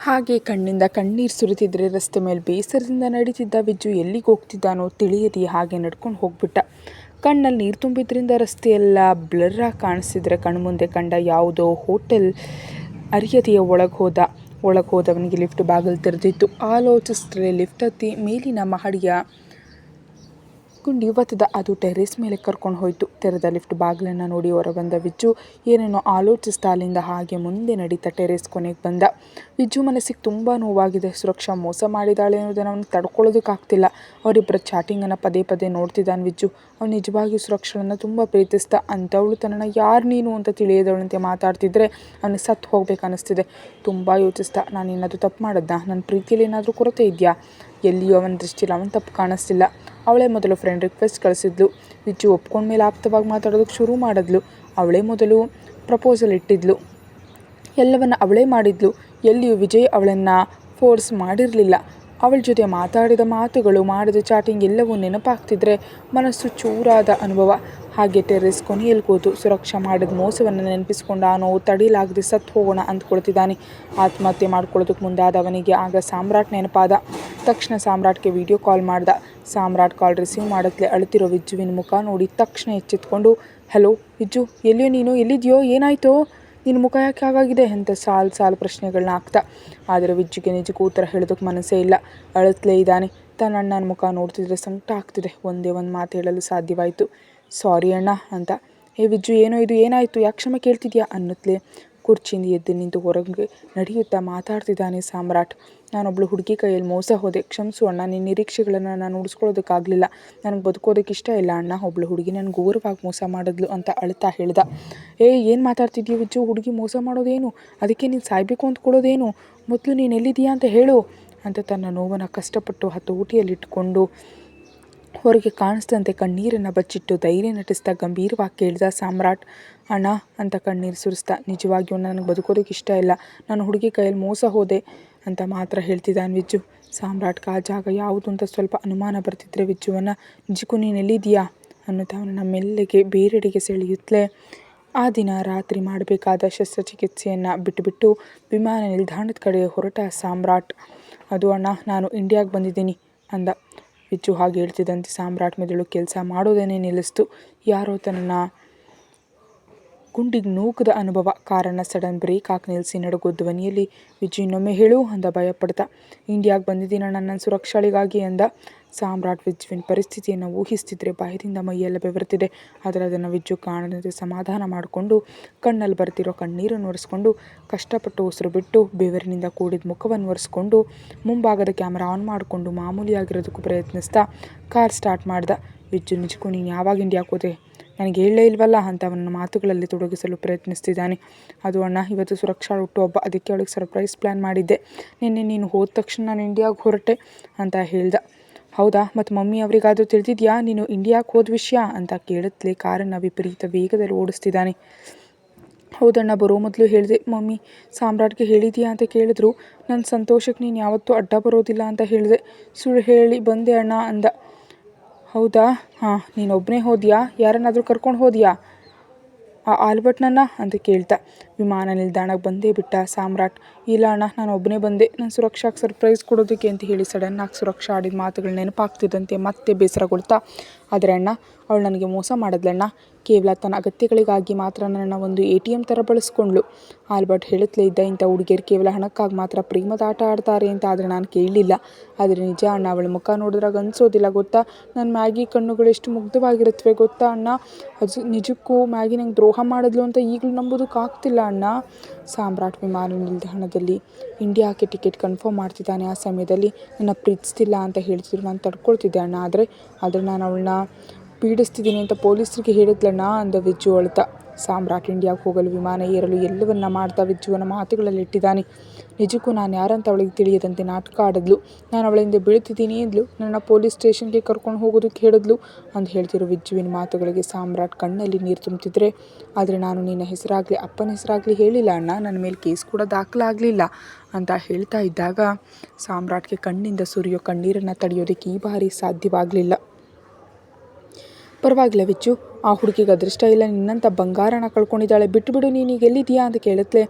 ಹಾಗೆ ಕಣ್ಣಿಂದ ಕಣ್ಣೀರು ಸುರಿತಿದ್ರೆ ರಸ್ತೆ ಮೇಲೆ ಬೇಸರದಿಂದ ನಡೀತಿದ್ದ ವಿಜ್ಜು ಎಲ್ಲಿಗೆ ಹೋಗ್ತಿದ್ದಾನೋ ತಿಳಿಯದೆ ಹಾಗೆ ನಡ್ಕೊಂಡು ಹೋಗ್ಬಿಟ್ಟ. ಕಣ್ಣಲ್ಲಿ ನೀರು ತುಂಬಿದ್ರಿಂದ ರಸ್ತೆಯೆಲ್ಲ ಬ್ಲರ್ರಾಗಿ ಕಾಣಿಸ್ತಿದ್ರೆ ಕಣ್ಮುಂದೆ ಕಂಡ ಯಾವುದೋ ಹೋಟೆಲ್ ಅರಿಯದೆಯ ಒಳಗೆ ಹೋದವನಿಗೆ ಲಿಫ್ಟ್ ಬಾಗಿಲು ತೆರೆದಿತ್ತು. ಆಲೋಚಿಸಿದ್ರೆ ಲಿಫ್ಟ್ ಹತ್ತಿ ಮೇಲಿನ ಮಹಡಿಯ ಗುಂಡಿ ಒತ್ತದ. ಅದು ಟೆರೇಸ್ ಮೇಲೆ ಕರ್ಕೊಂಡು ಹೋಯಿತು. ತೆರೆದ ಲಿಫ್ಟ್ ಬಾಗಿಲನ್ನು ನೋಡಿ ಹೊರಬಂದ ವಿಜ್ಜು ಏನೇನೋ ಆಲೋಚಿಸ್ತಾ ಅಲ್ಲಿಂದ ಹಾಗೆ ಮುಂದೆ ನಡೀತಾ ಟೆರೇಸ್ ಕೊನೆಗೆ ಬಂದ. ವಿಜ್ಜು ಮನಸ್ಸಿಗೆ ತುಂಬ ನೋವಾಗಿದೆ. ಸುರಕ್ಷಾ ಮೋಸ ಮಾಡಿದಾಳೆ ಅನ್ನೋದನ್ನು ಅವನು ತಡ್ಕೊಳ್ಳೋದಕ್ಕಾಗ್ತಿಲ್ಲ. ಅವರಿಬ್ಬರ ಚಾಟಿಂಗನ್ನು ಪದೇ ಪದೇ ನೋಡ್ತಿದ್ದಾನೆ ವಿಜ್ಜು. ಅವನು ನಿಜವಾಗಿಯೂ ಸುರಕ್ಷಳನ್ನು ತುಂಬ ಪ್ರೀತಿಸ್ತಾ ಅಂಥವಳು ತನ್ನನ್ನು ಯಾರು ನೀನು ಅಂತ ತಿಳಿಯದವಳಂತೆ ಮಾತಾಡ್ತಿದ್ರೆ ಅವನಿಗೆ ಸತ್ತು ಹೋಗ್ಬೇಕು ಅನ್ನಿಸ್ತಿದೆ. ತುಂಬ ಯೋಚಿಸ್ತಾ ನಾನು ಏನಾದರೂ ತಪ್ಪು ಮಾಡಿದ್ನಾ? ನನ್ನ ಪ್ರೀತಿಯಲ್ಲಿ ಏನಾದರೂ ಕೊರತೆ ಇದೆಯಾ? ಎಲ್ಲಿಯೂ ಅವನ ದೃಷ್ಟಿಯಲ್ಲಿ ಅವನ ತಪ್ಪು ಕಾಣಿಸ್ತಿಲ್ಲ. ಅವಳೇ ಮೊದಲು ಫ್ರೆಂಡ್ ರಿಕ್ವೆಸ್ಟ್ ಕಳಿಸಿದ್ಲು. ವಿಜ್ಜು ಒಪ್ಕೊಂಡ್ಮೇಲೆ ಆಪ್ತವಾಗಿ ಮಾತಾಡೋದಕ್ಕೆ ಶುರು ಮಾಡಿದ್ಲು. ಅವಳೇ ಮೊದಲು ಪ್ರಪೋಸಲ್ ಇಟ್ಟಿದ್ಲು. ಎಲ್ಲವನ್ನು ಅವಳೇ ಮಾಡಿದ್ಲು. ಎಲ್ಲಿಯೂ ವಿಜಯ್ ಅವಳನ್ನು ಫೋರ್ಸ್ ಮಾಡಿರಲಿಲ್ಲ. ಅವಳ ಜೊತೆ ಮಾತಾಡಿದ ಮಾತುಗಳು, ಮಾಡಿದ ಚಾಟಿಂಗ್ ಎಲ್ಲವೂ ನೆನಪಾಗ್ತಿದ್ರೆ ಮನಸ್ಸು ಚೂರಾದ ಅನುಭವ. ಹಾಗೆ ಟೆರೇಸ್ ಕೊನೆಯಲ್ಲಿ ಕೂತು ಸುರಕ್ಷಾ ಮಾಡಿದ ಮೋಸವನ್ನು ನೆನಪಿಸ್ಕೊಂಡು ಆ ನೋವು ತಡಿಲಾಗದೆ ಸತ್ತು ಹೋಗೋಣ ಅಂದ್ಕೊಳ್ತಿದ್ದಾನೆ. ಆತ್ಮಹತ್ಯೆ ಮಾಡ್ಕೊಳ್ಳೋದಕ್ಕೆ ಮುಂದಾದ ಅವನಿಗೆ ಆಗ ಸಾಮ್ರಾಟ್ ನೆನಪಾದ. ತಕ್ಷಣ ಸಾಮ್ರಾಟ್ಗೆ ವಿಡಿಯೋ ಕಾಲ್ ಮಾಡ್ದ. ಸಾಮ್ರಾಟ್ ಕಾಲ್ ರಿಸೀವ್ ಮಾಡತ್ಲೆ ಅಳುತ್ತಿರೋ ವಿಜ್ಜುವಿನ ಮುಖ ನೋಡಿ ತಕ್ಷಣ ಎಚ್ಚೆತ್ಕೊಂಡು ಹಲೋ ವಿಜ್ಜು, ಎಲ್ಲಿಯೋ ನೀನು? ಎಲ್ಲಿದೆಯೋ? ಏನಾಯಿತೋ? ನಿನ್ನ ಮುಖ ಯಾಕೆ ಹಾಗಾಗಿದೆ ಅಂತ ಸಾಲು ಪ್ರಶ್ನೆಗಳನ್ನ ಹಾಕ್ತಾ. ಆದರೆ ವಿಜ್ಜುಗೆ ನಿಜಕ್ಕೂ ಉತ್ತರ ಹೇಳೋದಕ್ಕೆ ಮನಸ್ಸೇ ಇಲ್ಲ. ಅಳುತ್ತಲೇ ಇದ್ದಾನೆ. ತನ್ನ ಅಣ್ಣನ ಮುಖ ನೋಡ್ತಿದ್ರೆ ಸಂಕಟ ಆಗ್ತಿದೆ. ಒಂದೇ ಒಂದು ಮಾತು ಹೇಳಲು ಸಾಧ್ಯವಾಯಿತು, ಸಾರಿ ಅಣ್ಣ ಅಂತ. ವಿಜ್ಜು, ಏನೋ ಇದು, ಏನಾಯಿತು? ಯಾಕೆ ಕ್ಷಮೆ ಕೇಳ್ತಿದ್ಯಾ ಅನ್ನುತ್ತಲೇ ಕುರ್ಚಿಯಿಂದ ಎದ್ದು ನಿಂತು ಹೊರಗೆ ನಡೆಯುತ್ತಾ ಮಾತಾಡ್ತಿದ್ದಾನೆ ಸಾಮ್ರಾಟ್. ನಾನೊಬ್ಳು ಹುಡುಗಿ ಕೈಯಲ್ಲಿ ಮೋಸ ಹೋದೆ, ಕ್ಷಮಿಸು ಅಣ್ಣ. ನಿನ್ನ ನಿರೀಕ್ಷೆಗಳನ್ನು ನಾನು ಉಳಿಸ್ಕೊಳ್ಳೋದಕ್ಕಾಗಲಿಲ್ಲ. ನನಗೆ ಬದುಕೋದಕ್ಕೆ ಇಷ್ಟ ಇಲ್ಲ ಅಣ್ಣ. ಒಬ್ಳು ಹುಡುಗಿ ನನಗೆ ಘೋರವಾಗಿ ಮೋಸ ಮಾಡಿದ್ಲು ಅಂತ ಅಳ್ತಾ ಹೇಳ್ದ. ಏನು ಮಾತಾಡ್ತಿದ್ಯೋ ವಿಜ್ಜು? ಹುಡುಗಿ ಮೋಸ ಮಾಡೋದೇನು? ಅದಕ್ಕೆ ನೀನು ಸಾಯಬೇಕು ಅಂದ್ಕೊಳ್ಳೋದೇನು? ಮೊದಲು ನೀನು ಎಲ್ಲಿದ್ದೀಯಾ ಅಂತ ಹೇಳು ಅಂತ ತನ್ನ ನೋವನ್ನು ಕಷ್ಟಪಟ್ಟು ಹತೋಟಿಯಲ್ಲಿಟ್ಟುಕೊಂಡು ಹೊರಗೆ ಕಾಣಿಸ್ದಂತೆ ಕಣ್ಣೀರನ್ನು ಬಚ್ಚಿಟ್ಟು ಧೈರ್ಯ ನಟಿಸ್ತಾ ಗಂಭೀರವಾಗಿ ಕೇಳಿದ ಸಾಮ್ರಾಟ್. ಅಣ್ಣ ಅಂತ ಕಣ್ಣೀರು ಸುರಿಸ್ತಾ, ನಿಜವಾಗಿಯೂ ನನಗೆ ಬದುಕೋದಕ್ಕೆ ಇಷ್ಟ ಇಲ್ಲ. ನಾನು ಹುಡುಗಿ ಕೈಯಲ್ಲಿ ಮೋಸ ಹೋದೆ ಅಂತ ಮಾತ್ರ ಹೇಳ್ತಿದ್ದಾನೆ ವಿಜ್ಜು. ಸಾಮ್ರಾಟ್ಗೆ ಆ ಜಾಗ ಯಾವುದು ಅಂತ ಸ್ವಲ್ಪ ಅನುಮಾನ ಬರ್ತಿದ್ರೆ ವಿಜ್ಜುವನ್ನು ನಿಜಕ್ಕೂ ನೀನು ಎಲ್ಲಿದ್ದೀಯಾ ಅನ್ನುತ್ತಾ ಅವನನ್ನು ಮೆಲ್ಲಗೆ ಬೇರೆಡೆಗೆ ಸೆಳೆಯುತ್ತಲೇ ಆ ದಿನ ರಾತ್ರಿ ಮಾಡಬೇಕಾದ ಶಸ್ತ್ರಚಿಕಿತ್ಸೆಯನ್ನು ಬಿಟ್ಟುಬಿಟ್ಟು ವಿಮಾನ ನಿಲ್ದಾಣದ ಕಡೆ ಹೊರಟ ಸಾಮ್ರಾಟ್. ಅದು ಅಣ್ಣ, ನಾನು ಇಂಡಿಯಾಗೆ ಬಂದಿದ್ದೀನಿ ಅಂದ. ವಿಜ್ಜು ಹಾಗೆ ಹೇಳ್ತಿದ್ದಂತೆ ಸಾಮ್ರಾಟ್ ಮೆದುಳು ಕೆಲಸ ಮಾಡೋದನ್ನೇ ನಿಲ್ಲಿಸ್ತು. ಯಾರೋ ತನ್ನ ಗುಂಡಿಗೆ ನೂಕದ ಅನುಭವ. ಕಾರನ್ನು ಸಡನ್ ಬ್ರೇಕ್ ಹಾಕಿ ನಿಲ್ಲಿಸಿ ನಡುಗೋ ಧ್ವನಿಯಲ್ಲಿ ವಿಜ್ಜು ಇನ್ನೊಮ್ಮೆ ಹೇಳು ಅಂದ ಭಯಪಡ್ತಾ. ಇಂಡಿಯಾಗೆ ಬಂದಿದ್ದೀನ ನನ್ನ ಸುರಕ್ಷಾಳಿಗಾಗಿ ಅಂದ. ಸಾಮ್ರಾಟ್ ವಿಜ್ಜುವಿನ ಪರಿಸ್ಥಿತಿಯನ್ನು ಊಹಿಸ್ತಿದ್ರೆ ಭಯದಿಂದ ಮೈಯೆಲ್ಲ ಬೆವರ್ತಿದೆ. ಆದರೆ ಅದನ್ನು ವಿಜ್ಜು ಕಾಣದಂತೆ ಸಮಾಧಾನ ಮಾಡಿಕೊಂಡು ಕಣ್ಣಲ್ಲಿ ಬರ್ತಿರೋ ನೀರನ್ನು ಒರೆಸ್ಕೊಂಡು ಕಷ್ಟಪಟ್ಟು ಉಸಿರು ಬಿಟ್ಟು ಬೆವರಿನಿಂದ ಕೂಡಿದ ಮುಖವನ್ನು ಒರೆಸ್ಕೊಂಡು ಮುಂಭಾಗದ ಕ್ಯಾಮ್ರಾ ಆನ್ ಮಾಡಿಕೊಂಡು ಮಾಮೂಲಿಯಾಗಿರೋದಕ್ಕೂ ಪ್ರಯತ್ನಿಸ್ತಾ ಕಾರ್ ಸ್ಟಾರ್ಟ್ ಮಾಡ್ದ. ವಿಜ್ಜು, ನಿಜಕ್ಕೂ ನೀನು ಯಾವಾಗ ಇಂಡಿಯಾಗೆ ಹೋದೆ? ನನಗೆ ಹೇಳಲೇ ಇಲ್ವಲ್ಲ ಅಂತ ಅವನ ಮಾತುಗಳಲ್ಲಿ ತೊಡಗಿಸಲು ಪ್ರಯತ್ನಿಸ್ತಿದ್ದಾನೆ. ಅದು ಅಣ್ಣ, ಇವತ್ತು ಸುರಕ್ಷಾ ಹುಟ್ಟುಹಬ್ಬ, ಅದಕ್ಕೆ ಅವಳಿಗೆ ಸರ್ಪ್ರೈಸ್ ಪ್ಲ್ಯಾನ್ ಮಾಡಿದ್ದೆ. ನಿನ್ನೆ ನೀನು ಹೋದ ತಕ್ಷಣ ನಾನು ಇಂಡಿಯಾಗೆ ಹೊರಟೆ ಅಂತ ಹೇಳ್ದ. ಹೌದಾ? ಮತ್ತು ಮಮ್ಮಿ ಅವರಿಗಾದರೂ ತಿಳಿದಿದೆಯಾ ನೀನು ಇಂಡಿಯಾಗೆ ಹೋದ ವಿಷಯ ಅಂತ ಕೇಳುತ್ತಲೇ ಕಾರನ್ನು ವಿಪರೀತ ವೇಗದಲ್ಲಿ ಓಡಿಸ್ತಿದ್ದಾನೆ. ಹೌದಣ್ಣ, ಬರೋ ಮೊದಲು ಹೇಳಿದೆ ಮಮ್ಮಿ. ಸಾಮ್ರಾಟ್ಗೆ ಹೇಳಿದೆಯಾ ಅಂತ ಕೇಳಿದ್ರು. ನನ್ನ ಸಂತೋಷಕ್ಕೆ ನೀನು ಯಾವತ್ತೂ ಅಡ್ಡ ಬರೋದಿಲ್ಲ ಅಂತ ಹೇಳಿದೆ. ಸುಳ್ಳು ಹೇಳಿ ಬಂದೆ ಅಣ್ಣ ಅಂದ. ಹೌದಾ? ಹಾಂ, ನೀನು ಒಬ್ಬನೇ ಹೋದ್ಯಾ? ಯಾರನ್ನಾದರೂ ಕರ್ಕೊಂಡು ಹೋದ್ಯಾ ಆ ಆಲ್ಬರ್ಟ್ನನ್ನ ಅಂತ ಕೇಳ್ತಾ. ವಿಮಾನ ನಿಲ್ದಾಣಕ್ಕೆ ಬಂದೇ ಬಿಟ್ಟ ಸಾಮ್ರಾಟ್. ಇಲ್ಲ ಅಣ್ಣ, ನಾನು ಒಬ್ಬನೇ ಬಂದೆ ನನ್ನ ಸುರಕ್ಷಾಗೆ ಸರ್ಪ್ರೈಸ್ ಕೊಡೋದಕ್ಕೆ ಅಂತ ಹೇಳಿ ಸಡನ್ನಾಗಿ ಸುರಕ್ಷಾ ಆಡಿದ ಮಾತುಗಳು ನೆನಪಾಗ್ತಿದ್ದಂತೆ ಮತ್ತೆ ಬೇಸರಗೊಳ್ತಾ. ಆದರೆ ಅಣ್ಣ, ಅವಳು ನನಗೆ ಮೋಸ ಮಾಡಿದ್ಲಣ್ಣ. ಕೇವಲ ತನ್ನ ಅಗತ್ಯಗಳಿಗಾಗಿ ಮಾತ್ರ ನನ್ನ ಒಂದು ATM ಥರ ಬಳಸ್ಕೊಂಡ್ಳು. ಆಲ್ಬರ್ಟ್ ಹೇಳುತ್ತಲೇ ಇದ್ದ, ಇಂಥ ಹುಡುಗಿಯರು ಕೇವಲ ಹಣಕ್ಕಾಗಿ ಮಾತ್ರ ಪ್ರೇಮದ ಆಟ ಆಡ್ತಾರೆ ಅಂತ. ಆದರೆ ನಾನು ಕೇಳಲಿಲ್ಲ. ಆದರೆ ನಿಜ ಅಣ್ಣ, ಅವಳ ಮುಖ ನೋಡಿದ್ರಾಗ ಅನಿಸೋದಿಲ್ಲ ಗೊತ್ತಾ? ನನ್ನ ಮ್ಯಾಗಿ ಕಣ್ಣುಗಳು ಎಷ್ಟು ಮುಗ್ಧವಾಗಿರುತ್ತವೆ ಗೊತ್ತಾ ಅಣ್ಣ? ಅದು ನಿಜಕ್ಕೂ ಮ್ಯಾಗಿ ನಂಗೆ ದ್ರೋಹ ಮಾಡಿದ್ಲು ಅಂತ ಈಗಲೂ ನಂಬೋದಕ್ಕಾಗ್ತಿಲ್ಲ ಅಣ್ಣ. ಸಾಮ್ರಾಟ್ ವಿಮಾನ ನಿಲ್ದಾಣದಲ್ಲಿ ಇಂಡಿಯಾಕ್ಕೆ ಟಿಕೆಟ್ ಕನ್ಫರ್ಮ್ ಮಾಡ್ತಿದ್ದಾನೆ. ಆ ಸಮಯದಲ್ಲಿ ನನ್ನ ಪ್ರೀತಿಸ್ತಿಲ್ಲ ಅಂತ ಹೇಳ್ತಿದ್ರು. ನಾನು ತಡ್ಕೊಳ್ತಿದ್ದೆ ಅಣ್ಣ. ಆದರೆ ನಾನು ಅವಳನ್ನ ಪೀಡಿಸ್ತಿದ್ದೀನಿ ಅಂತ ಪೊಲೀಸರಿಗೆ ಹೇಳಿದ್ಲಣ್ಣ ಅಂದ ವಿಜ್ಜು ಅಳ್ತಾ. ಸಾಮ್ರಾಟ್ ಇಂಡಿಯಾಗೆ ಹೋಗಲು ವಿಮಾನ ಏರಲು ಎಲ್ಲವನ್ನ ಮಾಡ್ತಾ ವಿಜ್ಜುವನ ಮಾತುಗಳಲ್ಲಿ ಇಟ್ಟಿದ್ದಾನೆ. ನಿಜಕ್ಕೂ ನಾನು ಯಾರಂತ ಅವಳಿಗೆ ತಿಳಿಯದಂತೆ ನಾಟಕ ಆಡಿದ್ಲು. ನಾನು ಅವಳಿಂದ ಬೀಳ್ತಿದ್ದೀನಿ ಅಂದ್ಲು. ನನ್ನ ಪೊಲೀಸ್ ಸ್ಟೇಷನ್ಗೆ ಕರ್ಕೊಂಡು ಹೋಗೋದಕ್ಕೆ ಹೇಳಿದ್ಲು ಅಂತ ಹೇಳ್ತಿರೋ ವಿಜ್ಜುವಿನ ಮಾತುಗಳಿಗೆ ಸಾಮ್ರಾಟ್ ಕಣ್ಣಲ್ಲಿ ನೀರು ತುಂಬ್ತಿದ್ರೆ. ಆದರೆ ನಾನು ನಿನ್ನ ಹೆಸರಾಗಲಿ ಅಪ್ಪನ ಹೆಸರಾಗಲಿ ಹೇಳಿಲ್ಲ ಅಣ್ಣ. ನನ್ನ ಮೇಲೆ ಕೇಸ್ ಕೂಡ ದಾಖಲಾಗಲಿಲ್ಲ ಅಂತ ಹೇಳ್ತಾ ಇದ್ದಾಗ ಸಾಮ್ರಾಟ್ಗೆ ಕಣ್ಣಿಂದ ಸುರಿಯೋ ಕಣ್ಣೀರನ್ನು ತಡೆಯೋದಕ್ಕೆ ಈ ಬಾರಿ ಸಾಧ್ಯವಾಗಲಿಲ್ಲ. ಪರವಾಗಿಲ್ಲ ವಿಜ್ಜು, ಆ ಹುಡುಗಿಗೆ ಅದೃಷ್ಟ ಇಲ್ಲ, ನಿನ್ನಂಥ ಬಂಗಾರನ ಕಳ್ಕೊಂಡಿದ್ದಾಳೆ, ಬಿಟ್ಟುಬಿಡು, ನೀನೀಗ ಎಲ್ಲಿದೆಯಾ ಅಂತ ಕೇಳುತ್ತಲೇ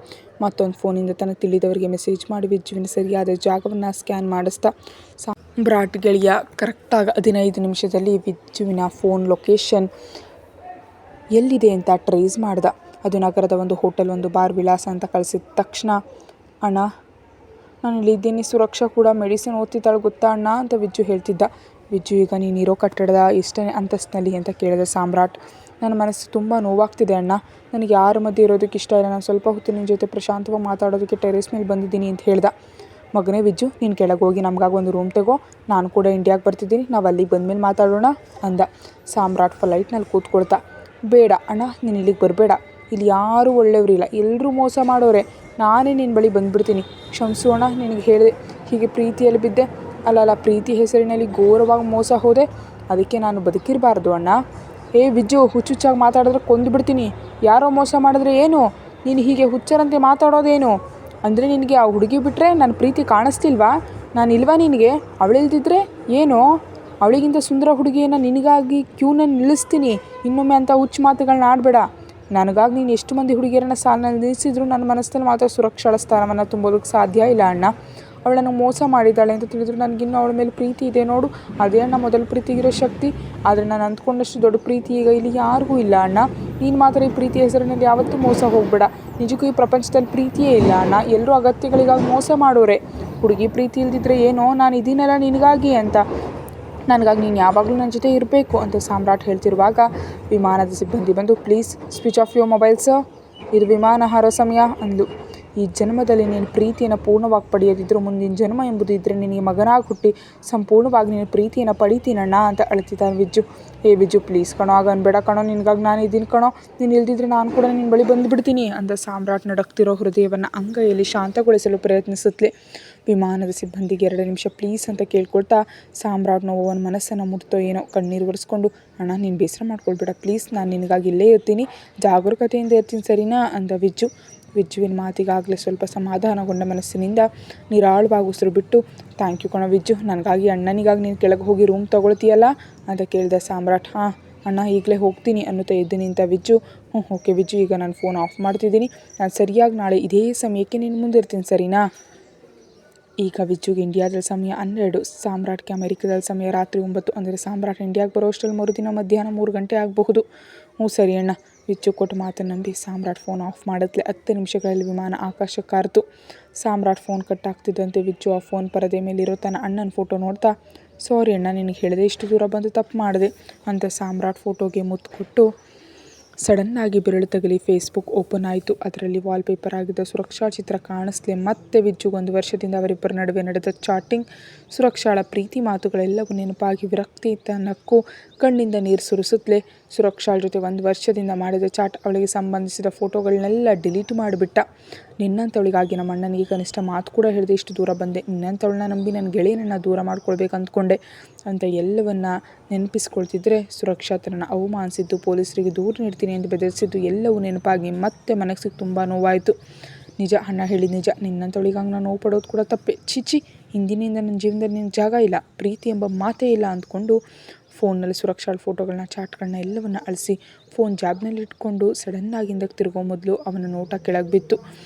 ಮತ್ತೊಂದು ಫೋನಿಂದ ತನಗೆ ತಿಳಿದವರಿಗೆ ಮೆಸೇಜ್ ಮಾಡಿ ವಿಜ್ಜುವಿನ ಸರಿಯಾದ ಜಾಗವನ್ನು ಸ್ಕ್ಯಾನ್ ಮಾಡಿಸ್ತಾ ಸಾಮ್ರಾಟ್ ಗೆಳೆಯ ಕರೆಕ್ಟಾಗಿ 15 ನಿಮಿಷದಲ್ಲಿ ವಿಜ್ಜುವಿನ ಫೋನ್ ಲೊಕೇಶನ್ ಎಲ್ಲಿದೆ ಅಂತ ಟ್ರೇಸ್ ಮಾಡ್ದ. ಅದು ನಗರದ ಒಂದು ಹೋಟೆಲ್, ಒಂದು ಬಾರ್ ವಿಳಾಸ ಅಂತ ಕಳಿಸಿದ ತಕ್ಷಣ, ಅಣ್ಣ ನಾನು ಇಲ್ಲಿದ್ದೀನಿ, ಸುರಕ್ಷಾ ಕೂಡ ಮೆಡಿಸಿನ್ ಓದ್ತಿದ್ದಾಳೆ ಗೊತ್ತಾ ಅಣ್ಣ ಅಂತ ವಿಜ್ಜು ಹೇಳ್ತಿದ್ದ. ವಿಜ್ಜು, ಈಗ ನೀನಿರೋ ಕಟ್ಟಡದ ಎಷ್ಟನೇ ಅಂತಸ್ತಿನಲ್ಲಿ ಅಂತ ಕೇಳಿದ ಸಾಮ್ರಾಟ್. ನನ್ನ ಮನಸ್ಸು ತುಂಬ ನೋವಾಗ್ತಿದೆ ಅಣ್ಣ, ನನಗೆ ಯಾರ ಮಧ್ಯೆ ಇರೋದಕ್ಕೆ ಇಷ್ಟ ಇಲ್ಲ, ನಾನು ಸ್ವಲ್ಪ ಹೊತ್ತು ನಿನ್ನ ಜೊತೆ ಪ್ರಶಾಂತವಾಗಿ ಮಾತಾಡೋದಕ್ಕೆ ಟೆರೇಸ್ ಮೇಲೆ ಬಂದಿದ್ದೀನಿ ಅಂತ ಹೇಳ್ದ. ಮಗನೇ ವಿಜ್ಜು, ನೀನು ಕೆಳಗೆ ಹೋಗಿ ನಮಗಾಗಿ ಒಂದು ರೂಮ್ ತಗೋ, ನಾನು ಕೂಡ ಇಂಡಿಯಾಗೆ ಬರ್ತಿದ್ದೀನಿ, ನಾವು ಅಲ್ಲಿಗೆ ಬಂದಮೇಲೆ ಮಾತಾಡೋಣ ಅಂದ. ಸಾಮ್ರಾಟ್ ಫ್ಲೈಟ್ನಲ್ಲಿ ಕೂತ್ಕೊಳ್ತಾ, ಬೇಡ ಅಣ್ಣ, ನೀನು ಇಲ್ಲಿಗೆ ಬರಬೇಡ, ಇಲ್ಲಿ ಯಾರೂ ಒಳ್ಳೆಯವರಿಲ್ಲ, ಎಲ್ಲರೂ ಮೋಸ ಮಾಡೋರೆ, ನಾನೇ ನಿನ್ನ ಬಳಿ ಬಂದುಬಿಡ್ತೀನಿ, ಕ್ಷಮಿಸು ಅಣ್ಣ, ನಿನಗೆ ಹೇಳಿದೆ ಹೀಗೆ ಪ್ರೀತಿಯಲ್ಲಿ ಬಿದ್ದೆ, ಅಲ್ಲ ಪ್ರೀತಿ ಹೆಸರಿನಲ್ಲಿ ಘೋರವಾಗಿ ಮೋಸ ಹೋದೆ, ಅದಕ್ಕೆ ನಾನು ಬದುಕಿರಬಾರ್ದು ಅಣ್ಣ. ವಿಜ್ಜು, ಹುಚ್ಚುಚ್ಚಾಗಿ ಮಾತಾಡಿದ್ರೆ ಕೊಂದುಬಿಡ್ತೀನಿ, ಯಾರೋ ಮೋಸ ಮಾಡಿದ್ರೆ ಏನು, ನೀನು ಹೀಗೆ ಹುಚ್ಚರಂತೆ ಮಾತಾಡೋದೇನು? ಅಂದರೆ ನಿನಗೆ ಆ ಹುಡುಗಿ ಬಿಟ್ಟರೆ ನನ್ನ ಪ್ರೀತಿ ಕಾಣಿಸ್ತಿಲ್ವಾ? ನಾನು ಇಲ್ವಾ ನಿನಗೆ? ಅವಳಿಲ್ದಿದ್ರೆ ಏನು? ಅವಳಿಗಿಂತ ಸುಂದರ ಹುಡುಗಿಯನ್ನು ನಿನಗಾಗಿ ಕ್ಯೂನಲ್ಲಿ ನಿಲ್ಲಿಸ್ತೀನಿ, ಇನ್ನೊಮ್ಮೆ ಅಂಥ ಹುಚ್ಚು ಮಾತುಗಳನ್ನ ಆಡಬೇಡ. ನನಗಾಗಿ ನೀನು ಎಷ್ಟು ಮಂದಿ ಹುಡುಗಿಯರನ್ನು ಸಾಲಿನಲ್ಲಿ ನಿಲ್ಲಿಸಿದ್ರು ನನ್ನ ಮನಸ್ಸಲ್ಲಿ ಮಾತ್ರ ಸುರಕ್ಷಾ ಸ್ಥಾನವನ್ನು ತುಂಬೋದಕ್ಕೆ ಸಾಧ್ಯ ಇಲ್ಲ ಅಣ್ಣ. ಅವಳು ನನಗೆ ಮೋಸ ಮಾಡಿದ್ದಾಳೆ ಅಂತ ತಿಳಿದ್ರು ನನಗಿನ್ನೂ ಅವಳ ಮೇಲೆ ಪ್ರೀತಿ ಇದೆ ನೋಡು, ಅದೇ ಅಣ್ಣ ಮೊದಲು ಪ್ರೀತಿಗಿರೋ ಶಕ್ತಿ. ಆದರೆ ನಾನು ಅಂದ್ಕೊಂಡಷ್ಟು ದೊಡ್ಡ ಪ್ರೀತಿ ಈಗ ಇಲ್ಲಿ ಯಾರಿಗೂ ಇಲ್ಲ ಅಣ್ಣ. ನೀನು ಮಾತ್ರ ಈ ಪ್ರೀತಿ ಹೆಸರಿನಲ್ಲಿ ಯಾವತ್ತೂ ಮೋಸ ಹೋಗಬೇಡ. ನಿಜಕ್ಕೂ ಈ ಪ್ರಪಂಚದಲ್ಲಿ ಪ್ರೀತಿಯೇ ಇಲ್ಲ ಅಣ್ಣ, ಎಲ್ಲರೂ ಅಗತ್ಯಗಳಿಗಾಗಿ ಮೋಸ ಮಾಡೋರೆ. ಹುಡುಗಿ ಪ್ರೀತಿ ಇಲ್ದಿದ್ರೆ ಏನೋ, ನಾನು ಇದೀನಲ್ಲ ನಿನಗಾಗಿ ಅಂತ, ನನಗಾಗಿ ನೀನು ಯಾವಾಗಲೂ ನನ್ನ ಜೊತೆ ಇರಬೇಕು ಅಂತ ಸಾಮ್ರಾಟ್ ಹೇಳ್ತಿರುವಾಗ ವಿಮಾನದ ಸಿಬ್ಬಂದಿ ಬಂದು, please switch off your mobile sir, ಇದು ವಿಮಾನ ಹಾರೋ ಸಮಯ ಅಂದು. ಈ ಜನ್ಮದಲ್ಲಿ ನೀನು ಪ್ರೀತಿಯನ್ನು ಪೂರ್ಣವಾಗಿ ಪಡೆಯೋದಿದ್ರು ಮುಂದಿನ ಜನ್ಮ ಎಂಬುದು ಇದ್ದರೆ ನಿನಗೆ ಮಗನಾಗಿ ಹುಟ್ಟಿ ಸಂಪೂರ್ಣವಾಗಿ ನೀನು ಪ್ರೀತಿಯನ್ನು ಪಡಿತೀನಣ್ಣ ಅಂತ ಅಳ್ತಿದ್ದಾನೆ ವಿಜ್ಜು. ವಿಜ್ಜು ಪ್ಲೀಸ್ ಕಣೋ, ಆಗ ಅನ್ಬೇಡ ಕಣೋ, ನಿನಗಾಗಿ ನಾನು ಇದ್ದೀನಿ ಕಣೋ, ನೀನು ಇಲ್ದಿದ್ರೆ ನಾನು ಕೂಡ ನಿನ್ನ ಬಳಿ ಬಂದುಬಿಡ್ತೀನಿ ಅಂತ ಸಾಮ್ರಾಟ್ ನಡಕ್ತಿರೋ ಹೃದಯವನ್ನು ಅಂಗೈಯಲ್ಲಿ ಶಾಂತಗೊಳಿಸಲು ಪ್ರಯತ್ನಿಸುತ್ತಲೇ ವಿಮಾನದ ಸಿಬ್ಬಂದಿಗೆ 2 ನಿಮಿಷ ಪ್ಲೀಸ್ ಅಂತ ಕೇಳ್ಕೊಳ್ತಾ ಸಾಮ್ರಾಟ್ ನೋವನ ಮನಸ್ಸನ್ನು ಮುಟ್ತೋ ಏನೋ ಕಣ್ಣೀರು ಒರೆಸ್ಕೊಂಡು, ಅಣ್ಣ ನೀನು ಬೇಸರ ಮಾಡ್ಕೊಳ್ಬೇಡ ಪ್ಲೀಸ್, ನಾನು ನಿನಗಾಗಿ ಇಲ್ಲೇ ಇರ್ತೀನಿ, ಜಾಗರೂಕತೆಯಿಂದ ಇರ್ತೀನಿ ಸರಿನಾ ಅಂದ ವಿಜ್ಜು. ವಿಜ್ಜುವಿನ ಮಾತಿಗಾಗಲೇ ಸ್ವಲ್ಪ ಸಮಾಧಾನಗೊಂಡ ಮನಸ್ಸಿನಿಂದ ನಿರಾಳವಾಗಿ ಉಸಿರು ಬಿಟ್ಟು, ಥ್ಯಾಂಕ್ ಯು ಕಣೋ ವಿಜ್ಜು, ನನಗಾಗಿ ಅಣ್ಣನಿಗಾಗಿ ನೀನು ಕೆಳಗೆ ಹೋಗಿ ರೂಮ್ ತೊಗೊಳ್ತೀಯಲ್ಲ ಅಂತ ಕೇಳಿದ ಸಾಮ್ರಾಟ್. ಹಾಂ ಅಣ್ಣ ಈಗಲೇ ಹೋಗ್ತೀನಿ ಅನ್ನುತ್ತಾ ಎದ್ದು ನಿಂತ ವಿಜ್ಜು. ಓಕೆ ವಿಜ್ಜು, ಈಗ ನಾನು ಫೋನ್ ಆಫ್ ಮಾಡ್ತಿದ್ದೀನಿ, ನಾನು ಸರಿಯಾಗಿ ನಾಳೆ ಇದೇ ಸಮಯಕ್ಕೆ ನೀನು ಮುಂದಿರ್ತೀನಿ ಸರಿನಾ. ಈಗ ವಿಜ್ಜುಗೆ ಇಂಡಿಯಾದಲ್ಲಿ ಸಮಯ 12, ಸಾಮ್ರಾಟ್ಗೆ ಅಮೆರಿಕದಲ್ಲಿ ಸಮಯ ರಾತ್ರಿ 9. ಅಂದರೆ ಸಾಮ್ರಾಟ್ ಇಂಡಿಯಾಗೆ ಬರೋಷ್ಟರಲ್ಲಿ ಮರುದಿನ ಮಧ್ಯಾಹ್ನ 3 ಗಂಟೆ ಆಗಬಹುದು. ಸರಿ ಅಣ್ಣ. ವಿಜ್ಜು ಕೊಟ್ಟು ಮಾತನ್ನು ನಂಬಿ ಸಾಮ್ರಾಟ್ ಫೋನ್ ಆಫ್ ಮಾಡಿದ್ಲೆ 10 ನಿಮಿಷಗಳಲ್ಲಿ ವಿಮಾನ ಆಕಾಶಕ್ಕಾರ್ತು. ಸಾಮ್ರಾಟ್ ಫೋನ್ ಕಟ್ ಆಗ್ತಿದ್ದಂತೆ ವಿಜ್ಜು ಆ ಫೋನ್ ಪರದೆ ಮೇಲಿರೋ ತನ್ನ ಅಣ್ಣನ ಫೋಟೋ ನೋಡ್ತಾ, ಸಾರಿ ಅಣ್ಣ, ನಿನಗೆ ಹೇಳಿದೆ ಇಷ್ಟು ದೂರ ಬಂದು ತಪ್ಪು ಮಾಡಿದೆ ಅಂತ ಸಾಮ್ರಾಟ್ ಫೋಟೋಗೆ ಮುತ್ತು ಕೊಟ್ಟು ಸಡನ್ನಾಗಿ ಬೆರಳು ತಗಲಿ ಫೇಸ್ಬುಕ್ ಓಪನ್ ಆಯಿತು. ಅದರಲ್ಲಿ ವಾಲ್ಪೇಪರ್ ಆಗಿದ್ದ ಸುರಕ್ಷಾ ಚಿತ್ರ ಕಾಣಿಸ್ಲೆ ಮತ್ತೆ ವಿಜ್ಜುಗೆ 1 ವರ್ಷದಿಂದ ಅವರಿಬ್ಬರ ನಡುವೆ ನಡೆದ ಚಾಟಿಂಗ್, ಸುರಕ್ಷಾಳ ಪ್ರೀತಿ ಮಾತುಗಳೆಲ್ಲವೂ ನೆನಪಾಗಿ ವಿರಕ್ತಿಯಿಂದ ನಕ್ಕು ಕಣ್ಣಿಂದ ನೀರು ಸುರಿಸುತ್ತಲೇ ಸುರಕ್ಷಾಳ ಜೊತೆ 1 ವರ್ಷದಿಂದ ಮಾಡಿದ ಚಾಟ್, ಅವಳಿಗೆ ಸಂಬಂಧಿಸಿದ ಫೋಟೋಗಳನ್ನೆಲ್ಲ ಡಿಲೀಟ್ ಮಾಡಿಬಿಟ್ಟ. ನಿನ್ನಂಥವಳಿಗಾಗಿ ನಮ್ಮ ಅಣ್ಣನಿಗೆ ಕನಿಷ್ಠ ಮಾತು ಕೂಡ ಹೇಳಿದೆ ಇಷ್ಟು ದೂರ ಬಂದೆ, ನಿನ್ನಂಥವಳನ್ನ ನಂಬಿ ನನ್ನ ಗೆಳೆಯನನ್ನು ದೂರ ಮಾಡ್ಕೊಳ್ಬೇಕು ಅಂದ್ಕೊಂಡೆ ಅಂತ ಎಲ್ಲವನ್ನ ನೆನಪಿಸ್ಕೊಳ್ತಿದ್ರೆ ಸುರಕ್ಷಾ ತನ್ನನ್ನು ಅವಮಾನಿಸಿದ್ದು, ಪೊಲೀಸರಿಗೆ ದೂರು ನೀಡ್ತೀನಿ ಎಂದು ಬೆದರಿಸಿದ್ದು ಎಲ್ಲವೂ ನೆನಪಾಗಿ ಮತ್ತೆ ಮನಸ್ಸಿಗೆ ತುಂಬ ನೋವಾಯಿತು. ನಿಜ ಅಣ್ಣ ಹೇಳಿದ ನಿಜ, ನಿನ್ನಂಥವಳಿಗಾಗಿ ನಾನು ನೋವು ಪಡೋದು ಕೂಡ ತಪ್ಪೆ. ಚಿಚಿ, ಇಂದಿನಿಂದ ನನ್ನ ಜೀವನದಲ್ಲಿ ನಿನ್ನ ಜಾಗ ಇಲ್ಲ, ಪ್ರೀತಿ ಎಂಬ ಮಾತೇ ಇಲ್ಲ ಅಂದ್ಕೊಂಡು ಫೋನ್ನಲ್ಲಿ ಸುರಕ್ಷಾಳ ಫೋಟೋಗಳನ್ನ ಚಾಟ್ಗಳನ್ನ ಎಲ್ಲವನ್ನ ಅಳಿಸಿ ಫೋನ್ ಜಾಬ್ನಲ್ಲಿ ಇಟ್ಕೊಂಡು ಸಡನ್ನಾಗಿ ಹಿಂದಕ್ಕೆ ತಿರುಗೋ ಮೊದಲು ಅವನ ನೋಟ ಕೆಳಗೆ ಬಿತ್ತು.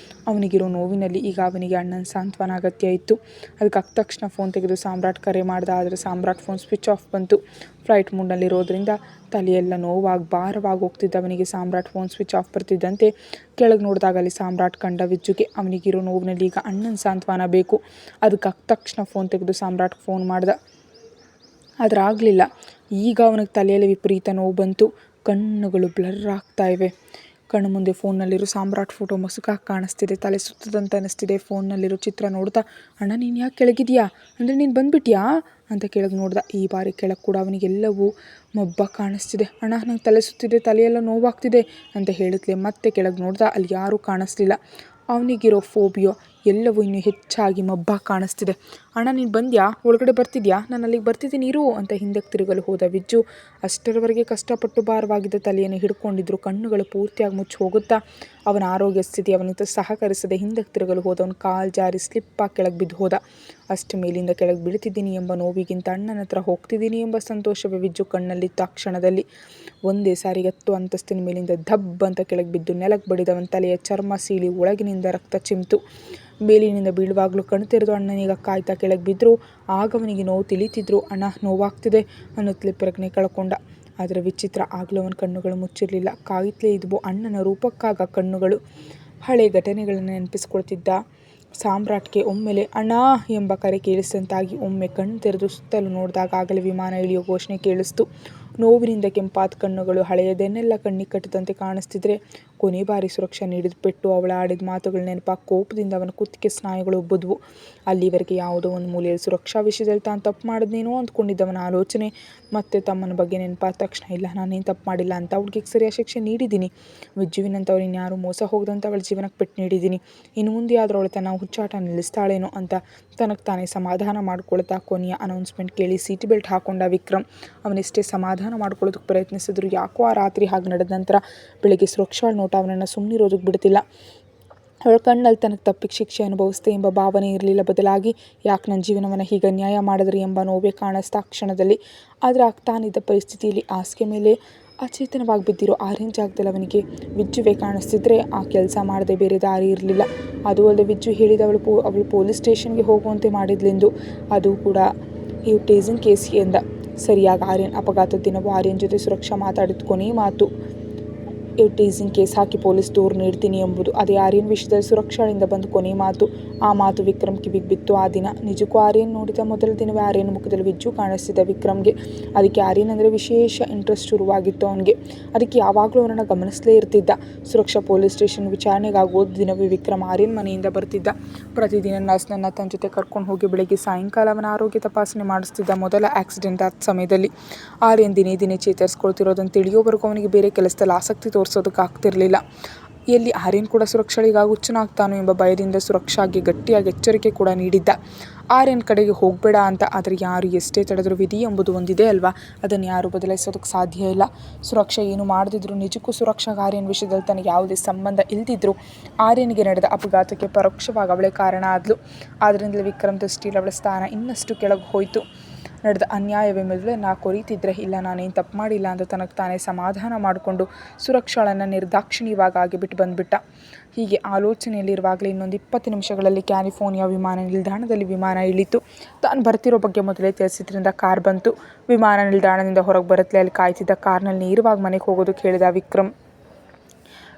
ಅವನಿಗಿರೋ ನೋವಿನಲ್ಲಿ ಈಗ ಅವನಿಗೆ ಅಣ್ಣನ ಸಾಂತ್ವನ ಅಗತ್ಯ ಇತ್ತು. ಅದಕ್ಕೆ ತಕ್ಷಣ ಫೋನ್ ತೆಗೆದು ಸಾಮ್ರಾಟ್ ಕರೆ ಮಾಡ್ದ. ಆದರೆ ಸಾಮ್ರಾಟ್ ಫೋನ್ ಸ್ವಿಚ್ ಆಫ್ ಬಂತು. ಫ್ಲೈಟ್ ಮೂಡ್ನಲ್ಲಿರೋದ್ರಿಂದ ತಲೆಯೆಲ್ಲ ನೋವಾಗಿ ಭಾರವಾಗಿ ಹೋಗ್ತಿದ್ದ ಅವನಿಗೆ ಸಾಮ್ರಾಟ್ ಫೋನ್ ಸ್ವಿಚ್ ಆಫ್ ಬರ್ತಿದ್ದಂತೆ ಕೆಳಗೆ ನೋಡಿದಾಗ ಅಲ್ಲಿ ಸಾಮ್ರಾಟ್ ಕಂಡ ವಿಜ್ಜುಗೆ ಅವನಿಗಿರೋ ನೋವಿನಲ್ಲಿ ಈಗ ಅಣ್ಣನ ಸಾಂತ್ವನ ಬೇಕು. ಅದಕ್ಕೆ ತಕ್ಷಣ ಫೋನ್ ತೆಗೆದು ಸಾಮ್ರಾಟ್ಗೆ ಫೋನ್ ಮಾಡ್ದ. ಆದರೆ ಆಗಲಿಲ್ಲ. ಈಗ ಅವನಿಗೆ ತಲೆಯಲ್ಲಿ ವಿಪರೀತ ನೋವು ಬಂತು. ಕಣ್ಣುಗಳು ಬ್ಲರ್ ಆಗ್ತಾ ಇವೆ. ಕಣ್ಣು ಮುಂದೆ ಫೋನ್ನಲ್ಲಿರೋ ಸಾಮ್ರಾಟ್ ಫೋಟೋ ಮಸುಕಾಗಿ ಕಾಣಿಸ್ತಿದೆ. ತಲೆ ಸುತ್ತದಂತ ಅನ್ನಿಸ್ತಿದೆ. ಫೋನ್ನಲ್ಲಿರೋ ಚಿತ್ರ ನೋಡ್ತಾ, ಅಣ್ಣ ನೀನು ಯಾಕೆ ಕೆಳಗಿದೆಯಾ, ಅಂದರೆ ನೀನು ಬಂದುಬಿಟ್ಯಾ ಅಂತ ಕೆಳಗೆ ನೋಡ್ದ. ಈ ಬಾರಿ ಕೆಳಗೆ ಕೂಡ ಅವನಿಗೆಲ್ಲವೂ ಮಬ್ಬಾಗಿ ಕಾಣಿಸ್ತಿದೆ. ಅಣ್ಣ ನಂಗೆ ತಲೆ ಸುತ್ತಿದೆ, ತಲೆಯೆಲ್ಲ ನೋವಾಗ್ತಿದೆ ಅಂತ ಹೇಳಿದ್ಲೆ ಮತ್ತೆ ಕೆಳಗೆ ನೋಡ್ದ. ಅಲ್ಲಿ ಯಾರೂ ಕಾಣಿಸ್ಲಿಲ್ಲ. ಅವನಿಗಿರೋ ಫೋಬಿಯೋ ಎಲ್ಲವೂ ಇನ್ನೂ ಹೆಚ್ಚಾಗಿ ಮಬ್ಬಾಗಿ ಕಾಣಿಸ್ತಿದೆ. ಅಣ್ಣ ನೀನು ಬಂದ್ಯಾ? ಒಳಗಡೆ ಬರ್ತಿದ್ಯಾ? ನಾನು ಅಲ್ಲಿಗೆ ಬರ್ತಿದ್ದೀನಿ ಇರು ಅಂತ ಹಿಂದಕ್ಕೆ ತಿರುಗಲು ಹೋದ ವಿಜ್ಜು ಅಷ್ಟರವರೆಗೆ ಕಷ್ಟಪಟ್ಟು ಭಾರವಾಗಿದ್ದ ತಲೆಯನ್ನು ಹಿಡ್ಕೊಂಡಿದ್ರು. ಕಣ್ಣುಗಳು ಪೂರ್ತಿಯಾಗಿ ಮುಚ್ಚಿ ಹೋಗುತ್ತಾ ಅವನ ಆರೋಗ್ಯ ಸ್ಥಿತಿ ಅವನಿಗೆ ಸಹಕರಿಸದೆ ಹಿಂದಕ್ಕೆ ತಿರುಗಲು ಹೋದವನು ಕಾಲು ಜಾರಿ ಸ್ಲಿಪ್ಪಾಗಿ ಕೆಳಗೆ ಬಿದ್ದು ಹೋದ. ಅಷ್ಟು ಮೇಲಿಂದ ಕೆಳಗೆ ಬೀಳ್ತಿದ್ದೀನಿ ಎಂಬ ನೋವಿಗಿಂತ ಅಣ್ಣನ ಹತ್ರ ಹೋಗ್ತಿದ್ದೀನಿ ಎಂಬ ಸಂತೋಷವೇ ವಿಜ್ಜು ಕಣ್ಣಲ್ಲಿತ್ತು. ಆ ಕ್ಷಣದಲ್ಲಿ ಒಂದೇ ಸಾರಿಗೆ 10 ಅಂತಸ್ತಿನ ಮೇಲಿಂದ ಧಬ್ ಅಂತ ಕೆಳಗೆ ಬಿದ್ದು ನೆಲಕ್ಕೆ ಬಡಿದವನ ತಲೆಯ ಚರ್ಮ ಸೀಳಿ ಒಳಗಿನಿಂದ ರಕ್ತ ಚಿಮ್ತು. ಮೇಲಿನಿಂದ ಬೀಳುವಾಗಲೂ ಕಣ್ಣು ತೆರೆದು ಅಣ್ಣನೀಗ ಕಾಯ್ತಾ ಕೆಳಗೆ ಬಿದ್ದರು. ಆಗ ಅವನಿಗೆ ನೋವು ತಿಳಿತಿದ್ರು. ಅಣ್ಣ ನೋವಾಗ್ತಿದೆ ಅನ್ನುತ್ತಲೇ ಪ್ರಜ್ಞೆ ಕಳ್ಕೊಂಡ. ಆದರೆ ವಿಚಿತ್ರ, ಆಗಲೂ ಅವನ ಕಣ್ಣುಗಳು ಮುಚ್ಚಿರಲಿಲ್ಲ, ಕಾಯುತ್ತಲೇ ಇದ್ವು. ಅಣ್ಣನ ರೂಪಕ್ಕಾಗ ಕಣ್ಣುಗಳು. ಹಳೆ ಘಟನೆಗಳನ್ನು ನೆನಪಿಸ್ಕೊಳ್ತಿದ್ದ ಸಾಮ್ರಾಟ್ಗೆ ಒಮ್ಮೆಲೆ ಅಣ್ಣ ಎಂಬ ಕರೆ ಕೇಳಿಸಿದಂತಾಗಿ ಒಮ್ಮೆ ಕಣ್ಣು ತೆರೆದು ಸುತ್ತಲೂ ನೋಡಿದಾಗ ಆಗಲೇ ವಿಮಾನ ಇಳಿಯೋ ಘೋಷಣೆ ಕೇಳಿಸ್ತು. ನೋವಿನಿಂದ ಕೆಂಪಾದ ಕಣ್ಣುಗಳು ಹಳೆಯದನ್ನೆಲ್ಲ ಕಣ್ಣಿಗೆ ಕಟ್ಟಿದಂತೆ ಕಾಣಿಸ್ತಿದ್ರೆ ಕೊನೆ ಬಾರಿ ಸುರಕ್ಷಾ ನೀಡಿದ ಪೆಟ್ಟು, ಅವಳ ಆಡಿದ ಮಾತುಗಳ ನೆನಪಾಗಿ ಕೋಪದಿಂದ ಅವನ ಕುತ್ತಿಗೆ ಸ್ನಾಯುಗಳು ಉಬ್ಬುದ್ವು. ಅಲ್ಲಿವರೆಗೆ ಯಾವುದೋ ಒಂದು ಮೂಲೆಯಲ್ಲಿ ಸುರಕ್ಷಾ ವಿಷಯದಲ್ಲಿ ತಾನು ತಪ್ಪು ಮಾಡಿದ್ನೇನೋ ಅಂದ್ಕೊಂಡಿದ್ದವನ ಆಲೋಚನೆ ಮತ್ತೆ ತಮ್ಮನ ಬಗ್ಗೆ ನೆನಪಾದ ತಕ್ಷಣ ಇಲ್ಲ, ನಾನೇನು ತಪ್ಪು ಮಾಡಿಲ್ಲ ಅಂತ ಹುಡುಗಿಗೆ ಸರಿಯಾದ ಶಿಕ್ಷೆ ನೀಡಿದ್ದೀನಿ. ವಿಜ್ಜುವಿನಂಥವ್ರು ಇನ್ಯಾರು ಮೋಸ ಹೋಗದಂತ ಅವಳ ಜೀವನಕ್ಕೆ ಪೆಟ್ಟು ನೀಡಿದ್ದೀನಿ. ಇನ್ನು ಮುಂದೆ ಆದರೂ ಅವಳು ತನ್ನ ಹುಚ್ಚಾಟ ನಿಲ್ಲಿಸ್ತಾಳೇನೋ ಅಂತ ತನಗೆ ತಾನೇ ಸಮಾಧಾನ ಮಾಡ್ಕೊಳ್ತಾ ಕೊನೆಯ ಅನೌನ್ಸ್ಮೆಂಟ್ ಕೇಳಿ ಸೀಟ್ ಬೆಲ್ಟ್ ಹಾಕೊಂಡ ವಿಕ್ರಮ್. ಅವನೆಷ್ಟೇ ಸಮಾಧಾನ ಮಾಡ್ಕೊಳ್ಳೋದಕ್ಕೆ ಪ್ರಯತ್ನಿಸಿದ್ರು ಯಾಕೋ ಆ ರಾತ್ರಿ ಹಾಗೆ ನಡೆದ ನಂತರ ಬೆಳಿಗ್ಗೆ ಸುರಕ್ಷಾ ನೋಟ ಅವನನ್ನು ಸುಮ್ಮನಿರೋದಕ್ಕೆ ಬಿಡ್ತಿಲ್ಲ. ಅವಳ ಕಣ್ಣಲ್ಲಿ ತನಗೆ ತಪ್ಪಿಗೆ ಶಿಕ್ಷೆ ಅನುಭವಿಸ್ತೆ ಎಂಬ ಭಾವನೆ ಇರಲಿಲ್ಲ, ಬದಲಾಗಿ ಯಾಕೆ ನನ್ನ ಜೀವನವನ್ನು ಹೀಗೆ ಅನ್ಯಾಯ ಮಾಡಿದ್ರಿ ಎಂಬ ನೋವೇ ಕಾಣಿಸ್ತಾ ಕ್ಷಣದಲ್ಲಿ. ಆದರೆ ತಾನಿದ್ದ ಪರಿಸ್ಥಿತಿಯಲ್ಲಿ ಹಾಸಿಗೆ ಮೇಲೆ ಅಚೇತನವಾಗಿ ಬಿದ್ದಿರೋ ಆರ್ಯನ್ ಜಾಗದಲ್ಲಿ ಅವನಿಗೆ ವಿಜ್ಜುವೇ ಕಾಣಿಸ್ತಿದ್ರೆ ಆ ಕೆಲಸ ಮಾಡದೆ ಬೇರೆ ದಾರಿ ಇರಲಿಲ್ಲ. ಅದು ಅಲ್ಲದೆ ವಿಜ್ಜು ಹೇಳಿದ ಅವಳು ಪೊಲೀಸ್ ಸ್ಟೇಷನ್ಗೆ ಹೋಗುವಂತೆ ಮಾಡಿದ್ಲೆಂದು, ಅದು ಕೂಡ ಈ ಟೇಸಿಂಗ್ ಕೇಸ್ ಎಂದ. ಸರಿಯಾಗಿ ಆರ್ಯನ್ ಅಪಘಾತದ ದಿನವೂ ಆರ್ಯನ್ ಜೊತೆ ಸುರಕ್ಷಾ ಮಾತಾಡಿದ ಕೊನೆ ಮಾತು ಟೀಸಿಂಗ್ ಕೇಸ್ ಹಾಕಿ ಪೊಲೀಸ್ ದೂರು ನೀಡ್ತೀನಿ ಎಂಬುದು. ಅದೇ ಆರ್ಯನ್ ವಿಷಯದಲ್ಲಿ ಸುರಕ್ಷಾಳಿಂದ ಬಂದು ಕೊನೆ ಮಾತು. ಆ ಮಾತು ವಿಕ್ರಮ್ ಕಿವಿಗೆ ಬಿತ್ತು ಆ ದಿನ. ನಿಜಕ್ಕೂ ಆರ್ಯನ್ ನೋಡಿದ ಮೊದಲ ದಿನವೇ ಆರ್ಯನ್ ಮುಖದಲ್ಲಿ ವಿಜ್ಜು ಕಾಣಿಸ್ತಿದ್ದ ವಿಕ್ರಮ್ಗೆ. ಅದಕ್ಕೆ ಆರ್ಯನ್ ಅಂದರೆ ವಿಶೇಷ ಇಂಟ್ರೆಸ್ಟ್ ಶುರುವಾಗಿತ್ತು ಅವನಿಗೆ. ಅದಕ್ಕೆ ಯಾವಾಗಲೂ ಅವನನ್ನು ಗಮನಿಸಲೇ ಇರ್ತಿದ್ದ. ಸುರಕ್ಷಾ ಪೊಲೀಸ್ ಸ್ಟೇಷನ್ ವಿಚಾರಣೆಗಾಗೋದು ದಿನವೇ ವಿಕ್ರಮ್ ಆರ್ಯನ್ ಮನೆಯಿಂದ ಬರ್ತಿದ್ದ. ಪ್ರತಿದಿನ ನರ್ಸ್ನನ್ನು ತನ್ನ ಜೊತೆ ಕರ್ಕೊಂಡು ಹೋಗಿ ಬೆಳಗ್ಗೆ ಸಾಯಂಕಾಲ ಅವನ ಆರೋಗ್ಯ ತಪಾಸಣೆ ಮಾಡಿಸ್ತಿದ್ದ. ಮೊದಲ ಆಕ್ಸಿಡೆಂಟ್ ಆದ ಸಮಯದಲ್ಲಿ ಆರ್ಯನ್ ದಿನೇ ದಿನೇ ಚೇತರಿಸ್ಕೊಳ್ತಿರೋದನ್ನು ತಿಳಿಯೋವರೆಗೂ ಅವನಿಗೆ ಬೇರೆ ಕೆಲಸದಲ್ಲಿ ಆಸಕ್ತಿ ತೋರಿಸೋದಕ್ಕಾಗ್ತಿರಲಿಲ್ಲ. ಎಲ್ಲಿ ಆರ್ಯನ್ ಕೂಡ ಸುರಕ್ಷಳಿಗಾಗಿ ಹುಚ್ಚನಾಗ್ತಾನೋ ಎಂಬ ಭಯದಿಂದ ಸುರಕ್ಷಾಗೆ ಗಟ್ಟಿಯಾಗಿ ಎಚ್ಚರಿಕೆ ಕೂಡ ನೀಡಿದ್ದ. ಆರ್ಯನ್ ಕಡೆಗೆ ಹೋಗಬೇಡ ಅಂತ. ಆದರೆ ಯಾರು ಎಷ್ಟೇ ತಡೆದರೂ ವಿಧಿ ಎಂಬುದು ಒಂದಿದೆ ಅಲ್ವಾ, ಅದನ್ನು ಯಾರು ಬದಲಾಯಿಸೋದಕ್ಕೆ ಸಾಧ್ಯ ಇಲ್ಲ. ಸುರಕ್ಷಾ ಏನು ಮಾಡದಿದ್ರು ನಿಜಕ್ಕೂ ಸುರಕ್ಷಾಗೆ ಆರ್ಯನ್ ವಿಷಯದಲ್ಲಿ ತನಗೆ ಯಾವುದೇ ಸಂಬಂಧ ಇಲ್ದಿದ್ರು ಆರ್ಯನ್ಗೆ ನಡೆದ ಅಪಘಾತಕ್ಕೆ ಪರೋಕ್ಷವಾಗಿ ಅವಳೇ ಕಾರಣ ಆದ್ಲು. ಆದ್ದರಿಂದಲೇ ವಿಕ್ರಮ್ ದೃಷ್ಟಿಯಲ್ಲಿ ಅವಳ ಸ್ಥಾನ ಇನ್ನಷ್ಟು ಕೆಳಗೆ ಹೋಯಿತು. ನಡೆದ ಅನ್ಯಾಯವೇ ಮೆದುಳನ್ನು ಕೊರೀತಿದ್ರೆ ಇಲ್ಲ, ನಾನೇನು ತಪ್ಪು ಮಾಡಿಲ್ಲ ಅಂತ ತನಗೆ ತಾನೇ ಸಮಾಧಾನ ಮಾಡಿಕೊಂಡು ಸುರಕ್ಷಾಳನ್ನು ನಿರ್ದಾಕ್ಷಿಣ್ಯವಾಗಿ ಬಿಟ್ಟು ಬಂದುಬಿಟ್ಟ. ಹೀಗೆ ಆಲೋಚನೆಯಲ್ಲಿರುವಾಗಲೇ ಇನ್ನೊಂದು 20 ನಿಮಿಷಗಳಲ್ಲಿ ಕ್ಯಾಲಿಫೋರ್ನಿಯಾ ವಿಮಾನ ನಿಲ್ದಾಣದಲ್ಲಿ ವಿಮಾನ ಇಳಿತು. ತಾನು ಬರ್ತಿರೋ ಬಗ್ಗೆ ಮೊದಲೇ ತಿಳಿಸಿದ್ರಿಂದ ಕಾರ್ ಬಂತು. ವಿಮಾನ ನಿಲ್ದಾಣದಿಂದ ಹೊರಗೆ ಬರುತ್ತಲೇ ಅಲ್ಲಿ ಕಾಯ್ತಿದ್ದ ಕಾರ್ನಲ್ಲಿ ನೇರವಾಗಿ ಮನೆಗೆ ಹೋಗೋದಕ್ಕೆ ಹೇಳಿದ ವಿಕ್ರಮ್.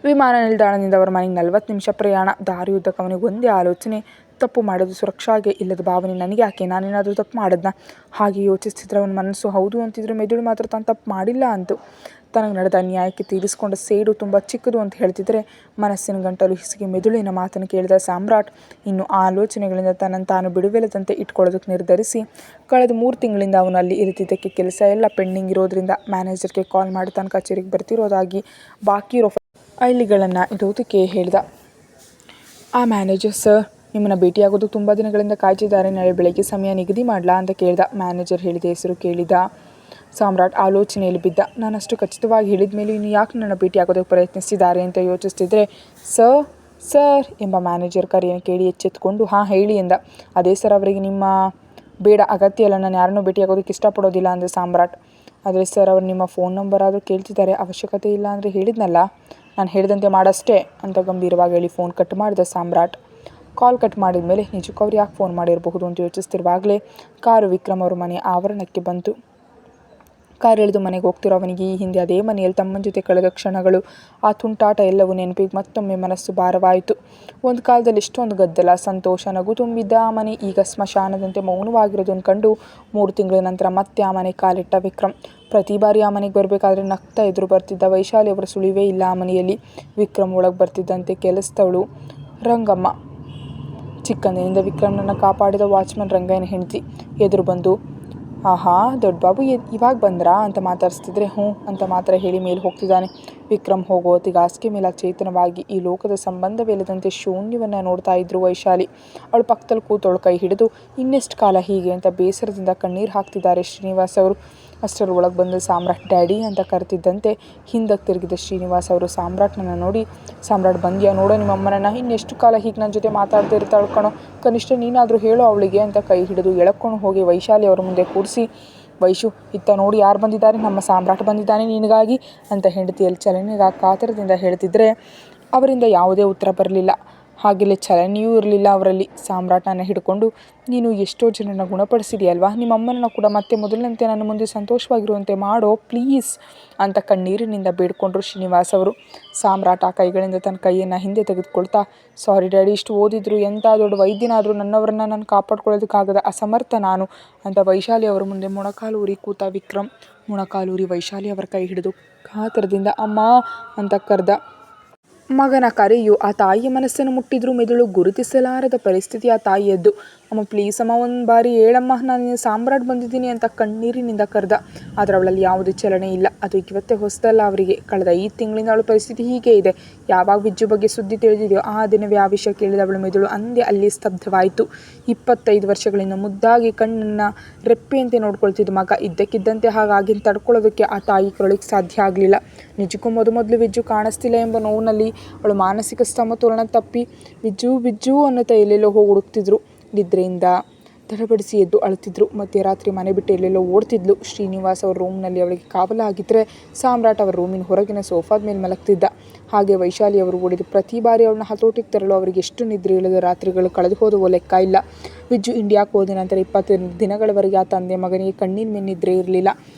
ವಿಮಾನ ನಿಲ್ದಾಣದಿಂದ ಅವರ ಮನೆಗೆ 40 ನಿಮಿಷ ಪ್ರಯಾಣ. ದಾರಿಯುದ್ದಕ್ಕೆ ಅವನಿಗೆ ಒಂದೇ ಆಲೋಚನೆ, ತಪ್ಪು ಮಾಡೋದು ಸುರಕ್ಷಾಗೆ, ಇಲ್ಲದ ಭಾವನೆ ನನಗೆ ಯಾಕೆ, ನಾನೇನಾದರೂ ತಪ್ಪು ಮಾಡಿದ್ನ? ಹಾಗೆ ಯೋಚಿಸ್ತಿದ್ರೆ ಅವನ ಮನಸ್ಸು ಹೌದು ಅಂತಿದ್ರೆ ಮೆದುಳು ಮಾತ್ರ ತಾನು ತಪ್ಪು ಮಾಡಿಲ್ಲ ಅಂತು. ತನಗೆ ನಡೆದ ಅನ್ಯಾಯಕ್ಕೆ ತೀರಿಸಿಕೊಂಡ ಸೇಡು ತುಂಬ ಚಿಕ್ಕದು ಅಂತ ಹೇಳ್ತಿದ್ರೆ ಮನಸ್ಸಿನ ಗಂಟಲು ಹಿಸುಕಿ ಮೆದುಳಿನ ಮಾತನ್ನು ಕೇಳಿದ ಸಾಮ್ರಾಟ್ ಇನ್ನು ಆಲೋಚನೆಗಳಿಂದ ತನ್ನನ್ನು ತಾನು ಬಿಡುವಿಲ್ಲದಂತೆ ಇಟ್ಕೊಳ್ಳೋದಕ್ಕೆ ನಿರ್ಧರಿಸಿ ಕಳೆದ 3 ತಿಂಗಳಿಂದ ಅವನು ಅಲ್ಲಿ ಇರುತ್ತಿದ್ದಕ್ಕೆ ಕೆಲಸ ಎಲ್ಲ ಪೆಂಡಿಂಗ್ ಇರೋದ್ರಿಂದ ಮ್ಯಾನೇಜರ್ಗೆ ಕಾಲ್ ಮಾಡಿ ತನ್ನ ಕಚೇರಿಗೆ ಬರ್ತಿರೋದಾಗಿ ಬಾಕಿ ಇರೋ ಫೈಲ್ಗಳನ್ನು ಇಡೋದಕ್ಕೆ ಹೇಳಿದ. ಆ ಮ್ಯಾನೇಜರ್, ಸರ್ ನಿಮ್ಮನ್ನು ಭೇಟಿಯಾಗೋದು ತುಂಬ ದಿನಗಳಿಂದ ಕಾಯ್ತಿದ್ದಾರೆ, ನಾಳೆ ಬೆಳಗ್ಗೆ ಸಮಯ ನಿಗದಿ ಮಾಡಲಾ ಅಂತ ಕೇಳಿದ. ಮ್ಯಾನೇಜರ್ ಹೇಳಿದ ಹೆಸರು ಕೇಳಿದ ಸಾಮ್ರಾಟ್ ಆಲೋಚನೆಯಲ್ಲಿ ಬಿದ್ದ. ನಾನಷ್ಟು ಖಚಿತವಾಗಿ ಹೇಳಿದ ಮೇಲೆ ಇನ್ನು ಯಾಕೆ ನನ್ನ ಭೇಟಿಯಾಗೋದಕ್ಕೆ ಪ್ರಯತ್ನಿಸಿದ್ದಾರೆ ಅಂತ ಯೋಚಿಸ್ತಿದ್ರೆ ಸರ್ ಎಂಬ ಮ್ಯಾನೇಜರ್ ಕರೆಯನ್ನು ಕೇಳಿ ಎಚ್ಚೆತ್ಕೊಂಡು ಹಾಂ ಹೇಳಿ ಎಂದ. ಅದೇ ಸರ್, ಅವರಿಗೆ ನಿಮ್ಮ ಬೇಡ ಅಗತ್ಯ ಇಲ್ಲ, ನಾನು ಯಾರನ್ನೂ ಭೇಟಿಯಾಗೋದಕ್ಕೆ ಇಷ್ಟಪಡೋದಿಲ್ಲ ಅಂದರೆ ಸಾಮ್ರಾಟ್. ಆದರೆ ಸರ್, ಅವರು ನಿಮ್ಮ ಫೋನ್ ನಂಬರ್ ಆದರೂ ಕೇಳ್ತಿದ್ದಾರೆ, ಅವಶ್ಯಕತೆ ಇಲ್ಲ ಅಂದರೆ ಹೇಳಿದ್ನಲ್ಲ, ನಾನು ಹೇಳಿದಂತೆ ಮಾಡಷ್ಟೇ ಅಂತ ಗಂಭೀರವಾಗಿ ಹೇಳಿ ಫೋನ್ ಕಟ್ ಮಾಡಿದ ಸಾಮ್ರಾಟ್. ಕಾಲ್ ಕಟ್ ಮಾಡಿದ ಮೇಲೆ ನಿಜಕ್ಕೂ ಅವ್ರು ಯಾಕೆ ಫೋನ್ ಮಾಡಿರಬಹುದು ಅಂತ ಯೋಚಿಸ್ತಿರುವಾಗಲೇ ಕಾರು ವಿಕ್ರಮ್ ಅವ್ರ ಮನೆ ಆವರಣಕ್ಕೆ ಬಂತು. ಕಾರ್ ಎಳೆದು ಮನೆಗೆ ಹೋಗ್ತಿರೋ ಅವನಿಗೆ ಈ ಹಿಂದೆ ಅದೇ ಮನೆಯಲ್ಲಿ ತಮ್ಮನ ಜೊತೆ ಕಳೆದ ಕ್ಷಣಗಳು, ಆ ತುಂಟಾಟ ಎಲ್ಲವೂ ನೆನಪಿಗೆ ಮತ್ತೊಮ್ಮೆ ಮನಸ್ಸು ಭಾರವಾಯಿತು. ಒಂದು ಕಾಲದಲ್ಲಿ ಇಷ್ಟೊಂದು ಗದ್ದಲ, ಸಂತೋಷ, ನಗು ತುಂಬಿದ್ದ ಆ ಮನೆ ಈಗ ಸ್ಮಶಾನದಂತೆ ಮೌನವಾಗಿರೋದನ್ನು ಕಂಡು 3 ತಿಂಗಳ ನಂತರ ಮತ್ತೆ ಆ ಮನೆ ಕಾಲಿಟ್ಟ ವಿಕ್ರಮ್. ಪ್ರತಿ ಬಾರಿ ಆ ಮನೆಗೆ ಬರಬೇಕಾದ್ರೆ ನಗ್ತಾ ಎದುರು ಬರ್ತಿದ್ದ ವೈಶಾಲಿ ಅವರ ಸುಳಿವೇ ಇಲ್ಲ ಆ ಮನೆಯಲ್ಲಿ. ವಿಕ್ರಮ್ ಒಳಗೆ ಬರ್ತಿದ್ದಂತೆ ಕೆಲಸದವಳು ರಂಗಮ್ಮ, ಚಿಕ್ಕಂದಿನಿಂದ ವಿಕ್ರಮ್ನನ್ನು ಕಾಪಾಡಿದ ವಾಚ್ಮನ್ ರಂಗಯ್ಯನ ಹೆಂಡತಿ, ಎದುರು ಬಂದು ಆಹಾ, ದೊಡ್ಡ ಬಾಬು ಇವಾಗ ಬಂದ್ರಾ ಅಂತ ಮಾತಾಡಿಸ್ತಿದ್ರೆ ಹ್ಞೂ ಅಂತ ಮಾತ್ರ ಹೇಳಿ ಮೇಲೆ ಹೋಗ್ತಿದ್ದಾನೆ. ವಿಕ್ರಮ್ ಹೋಗೋ ಹೊತ್ತಿಗೆ ಹಾಸಿಗೆ ಮೇಲೆ ಅಚೇತನವಾಗಿ ಈ ಲೋಕದ ಸಂಬಂಧವಿಲ್ಲದಂತೆ ಶೂನ್ಯವನ್ನು ನೋಡ್ತಾ ಇದ್ರು ವೈಶಾಲಿ. ಅವಳು ಪಕ್ಕದಲ್ಲಿ ಕೂತವಳು ಕೈ ಹಿಡಿದು ಇನ್ನೆಷ್ಟು ಕಾಲ ಹೀಗೆ ಅಂತ ಬೇಸರದಿಂದ ಕಣ್ಣೀರು ಹಾಕ್ತಿದ್ದಾರೆ ಶ್ರೀನಿವಾಸ್ ಅವರು. ಅಷ್ಟರ ಒಳಗೆ ಬಂದು ಸಾಮ್ರಾಟ್ ಡ್ಯಾಡಿ ಅಂತ ಕರೆತಿದ್ದಂತೆ ಹಿಂದಕ್ಕೆ ತಿರುಗಿದ ಶ್ರೀನಿವಾಸ್ ಅವರು ಸಾಮ್ರಾಟ್ನನ್ನು ನೋಡಿ, ಸಾಮ್ರಾಟ್ ಬಂದ್ಯಾ ನೋಡೋ ನಿಮ್ಮಮ್ಮನನ್ನು, ಇನ್ನೆಷ್ಟು ಕಾಲ ಹೀಗೆ ನನ್ನ ಜೊತೆ ಮಾತಾಡದೇ ಇರ್ತಾಳೆ ಕಣೋ, ಕನಿಷ್ಠ ನೀನಾದರೂ ಹೇಳೋ ಅವಳಿಗೆ ಅಂತ ಕೈ ಹಿಡಿದು ಎಳ್ಕೊಂಡು ಹೋಗಿ ವೈಶಾಲಿ ಅವರ ಮುಂದೆ ಕೂರಿಸಿ, ವೈಶು ಇತ್ತ ನೋಡಿ ಯಾರು ಬಂದಿದ್ದಾರೆ, ನಮ್ಮ ಸಾಮ್ರಾಟ್ ಬಂದಿದ್ದಾನೆ ನಿನಗಾಗಿ ಅಂತ ಹೆಂಡತಿಯಲ್ಲಿ ಚಲನೆಗ ಕಾತರದಿಂದ ಹೇಳ್ತಿದ್ರೆ ಅವರಿಂದ ಯಾವುದೇ ಉತ್ತರ ಬರಲಿಲ್ಲ. ಹಾಗೆಲ್ಲೇ ಚಲನೆಯೂ ಇರಲಿಲ್ಲ ಅವರಲ್ಲಿ. ಸಾಮ್ರಾಟನ ಹಿಡ್ಕೊಂಡು, ನೀನು ಎಷ್ಟೋ ಜನರನ್ನ ಗುಣಪಡಿಸಿದೆಯಲ್ವಾ, ನಿಮ್ಮಮ್ಮನನ್ನು ಕೂಡ ಮತ್ತೆ ಮೊದಲಿನಂತೆ ನನ್ನ ಮುಂದೆ ಸಂತೋಷವಾಗಿರುವಂತೆ ಮಾಡೋ ಪ್ಲೀಸ್ ಅಂತ ಕಣ್ಣೀರಿನಿಂದ ಬೇಡ್ಕೊಂಡ್ರು ಶ್ರೀನಿವಾಸ್ ಅವರು. ಸಾಮ್ರಾಟ್ ಆ ಕೈಗಳಿಂದ ತನ್ನ ಕೈಯನ್ನು ಹಿಂದೆ ತೆಗೆದುಕೊಳ್ತಾ, ಸಾರಿ ಡ್ಯಾಡಿ, ಇಷ್ಟು ಓದಿದ್ರು ಎಂಥ ದೊಡ್ಡ ವೈದ್ಯನಾದರೂ ನನ್ನವರನ್ನು ನಾನು ಕಾಪಾಡ್ಕೊಳ್ಳೋದಕ್ಕಾಗದ ಅಸಮರ್ಥ ನಾನು ಅಂತ ವೈಶಾಲಿ ಅವರ ಮುಂದೆ ಮೊಣಕಾಲೂರಿ ಕೂತ ವಿಕ್ರಮ್ ಮೊಣಕಾಲೂರಿ ವೈಶಾಲಿ ಅವರ ಕೈ ಹಿಡಿದು ಕಾತರದಿಂದ ಅಮ್ಮ ಅಂತ ಕರೆದ. ಮಗನ ಕರೆಯು ಆ ತಾಯಿಯ ಮನಸ್ಸನ್ನು ಮುಟ್ಟಿದ್ರೂ ಮೆದುಳು ಗುರುತಿಸಲಾರದ ಪರಿಸ್ಥಿತಿ ಆ ತಾಯಿಯದ್ದು. ಅಮ್ಮ ಪ್ಲೀಸ್ ಅಮ್ಮ, ಒಂದು ಬಾರಿ ಹೇಳಮ್ಮ, ನಾನು ಸಾಮ್ರಾಟ್ ಬಂದಿದ್ದೀನಿ ಅಂತ ಕಣ್ಣೀರಿನಿಂದ ಕರೆದ. ಆದರೆ ಅವಳಲ್ಲಿ ಯಾವುದೇ ಚಲನೆ ಇಲ್ಲ. ಅದು ಇವತ್ತೇ ಹೊಸದಲ್ಲ ಅವರಿಗೆ. ಕಳೆದ 5 ತಿಂಗಳಿಂದ ಅವಳ ಪರಿಸ್ಥಿತಿ ಹೀಗೆ ಇದೆ. ಯಾವಾಗ ವಿಜ್ಜು ಬಗ್ಗೆ ಸುದ್ದಿ ತಿಳಿದಿದೆಯೋ ಆ ದಿನವೇ ಆ ವಿಷಯ ಕೇಳಿದ ಅವಳ ಮೆದುಳು ಅಂದೇ ಅಲ್ಲಿ ಸ್ತಬ್ಧವಾಯಿತು. 25 ವರ್ಷಗಳಿಂದ ಮುದ್ದಾಗಿ ಕಣ್ಣನ್ನು ರೆಪ್ಪೆಯಂತೆ ನೋಡ್ಕೊಳ್ತಿದ್ದ ಮಗ ಇದ್ದಕ್ಕಿದ್ದಂತೆ ಹಾಗಾಗಿ ತಡ್ಕೊಳ್ಳೋದಕ್ಕೆ ಆ ತಾಯಿ ಕರಳಿಗೆ ಸಾಧ್ಯ ಆಗಲಿಲ್ಲ. ನಿಜಕ್ಕೂ ಮೊದಲು ವಿಜ್ಜು ಕಾಣಿಸ್ತಿಲ್ಲ ಎಂಬ ನೋವಿನಲ್ಲಿ ಅವಳು ಮಾನಸಿಕ ಸಮತೋಲನ ತಪ್ಪಿ ವಿಜ್ಜು ವಿಜ್ಜು ಅನ್ನುತ್ತಾ ಎಲ್ಲೆಲ್ಲೋ ಹೋಗಿ ಹುಡುಕ್ತಿದ್ರು. ನಿದ್ರೆಯಿಂದ ತಡಬಡಿಸಿ ಎದ್ದು ಅಳುತ್ತಿದ್ರು. ಮಧ್ಯರಾತ್ರಿ ಮನೆ ಬಿಟ್ಟು ಎಲ್ಲೆಲ್ಲೋ ಓಡ್ತಿದ್ಲು. ಶ್ರೀನಿವಾಸ್ ಅವ್ರ ರೂಮ್ನಲ್ಲಿ ಅವಳಿಗೆ ಕಾವಲಾಗಿದ್ದರೆ ಸಾಮ್ರಾಟ್ ಅವರ ರೂಮಿನ ಹೊರಗಿನ ಸೋಫಾದ ಮೇಲೆ ಮಲಗ್ತಿದ್ದ. ಹಾಗೆ ವೈಶಾಲಿ ಅವರು ಓಡಿದ ಪ್ರತಿ ಬಾರಿ ಅವಳನ್ನ ಹತೋಟಿಗೆ ತರಲು ಅವರಿಗೆ ಎಷ್ಟು ನಿದ್ರೆ ಇಲ್ಲದ ರಾತ್ರಿಗಳು ಕಳೆದು ಹೋದವೋ ಲೆಕ್ಕ ಇಲ್ಲ. ವಿಜ್ಜು ಇಂಡಿಯಾಕ್ಕೆ ಹೋದ ನಂತರ 20 ದಿನಗಳವರೆಗೆ ಆ ತಂದೆ ಮಗನಿಗೆ ಕಣ್ಣಿನ ಮೇಲೆ ನಿದ್ರೆ ಇರಲಿಲ್ಲ.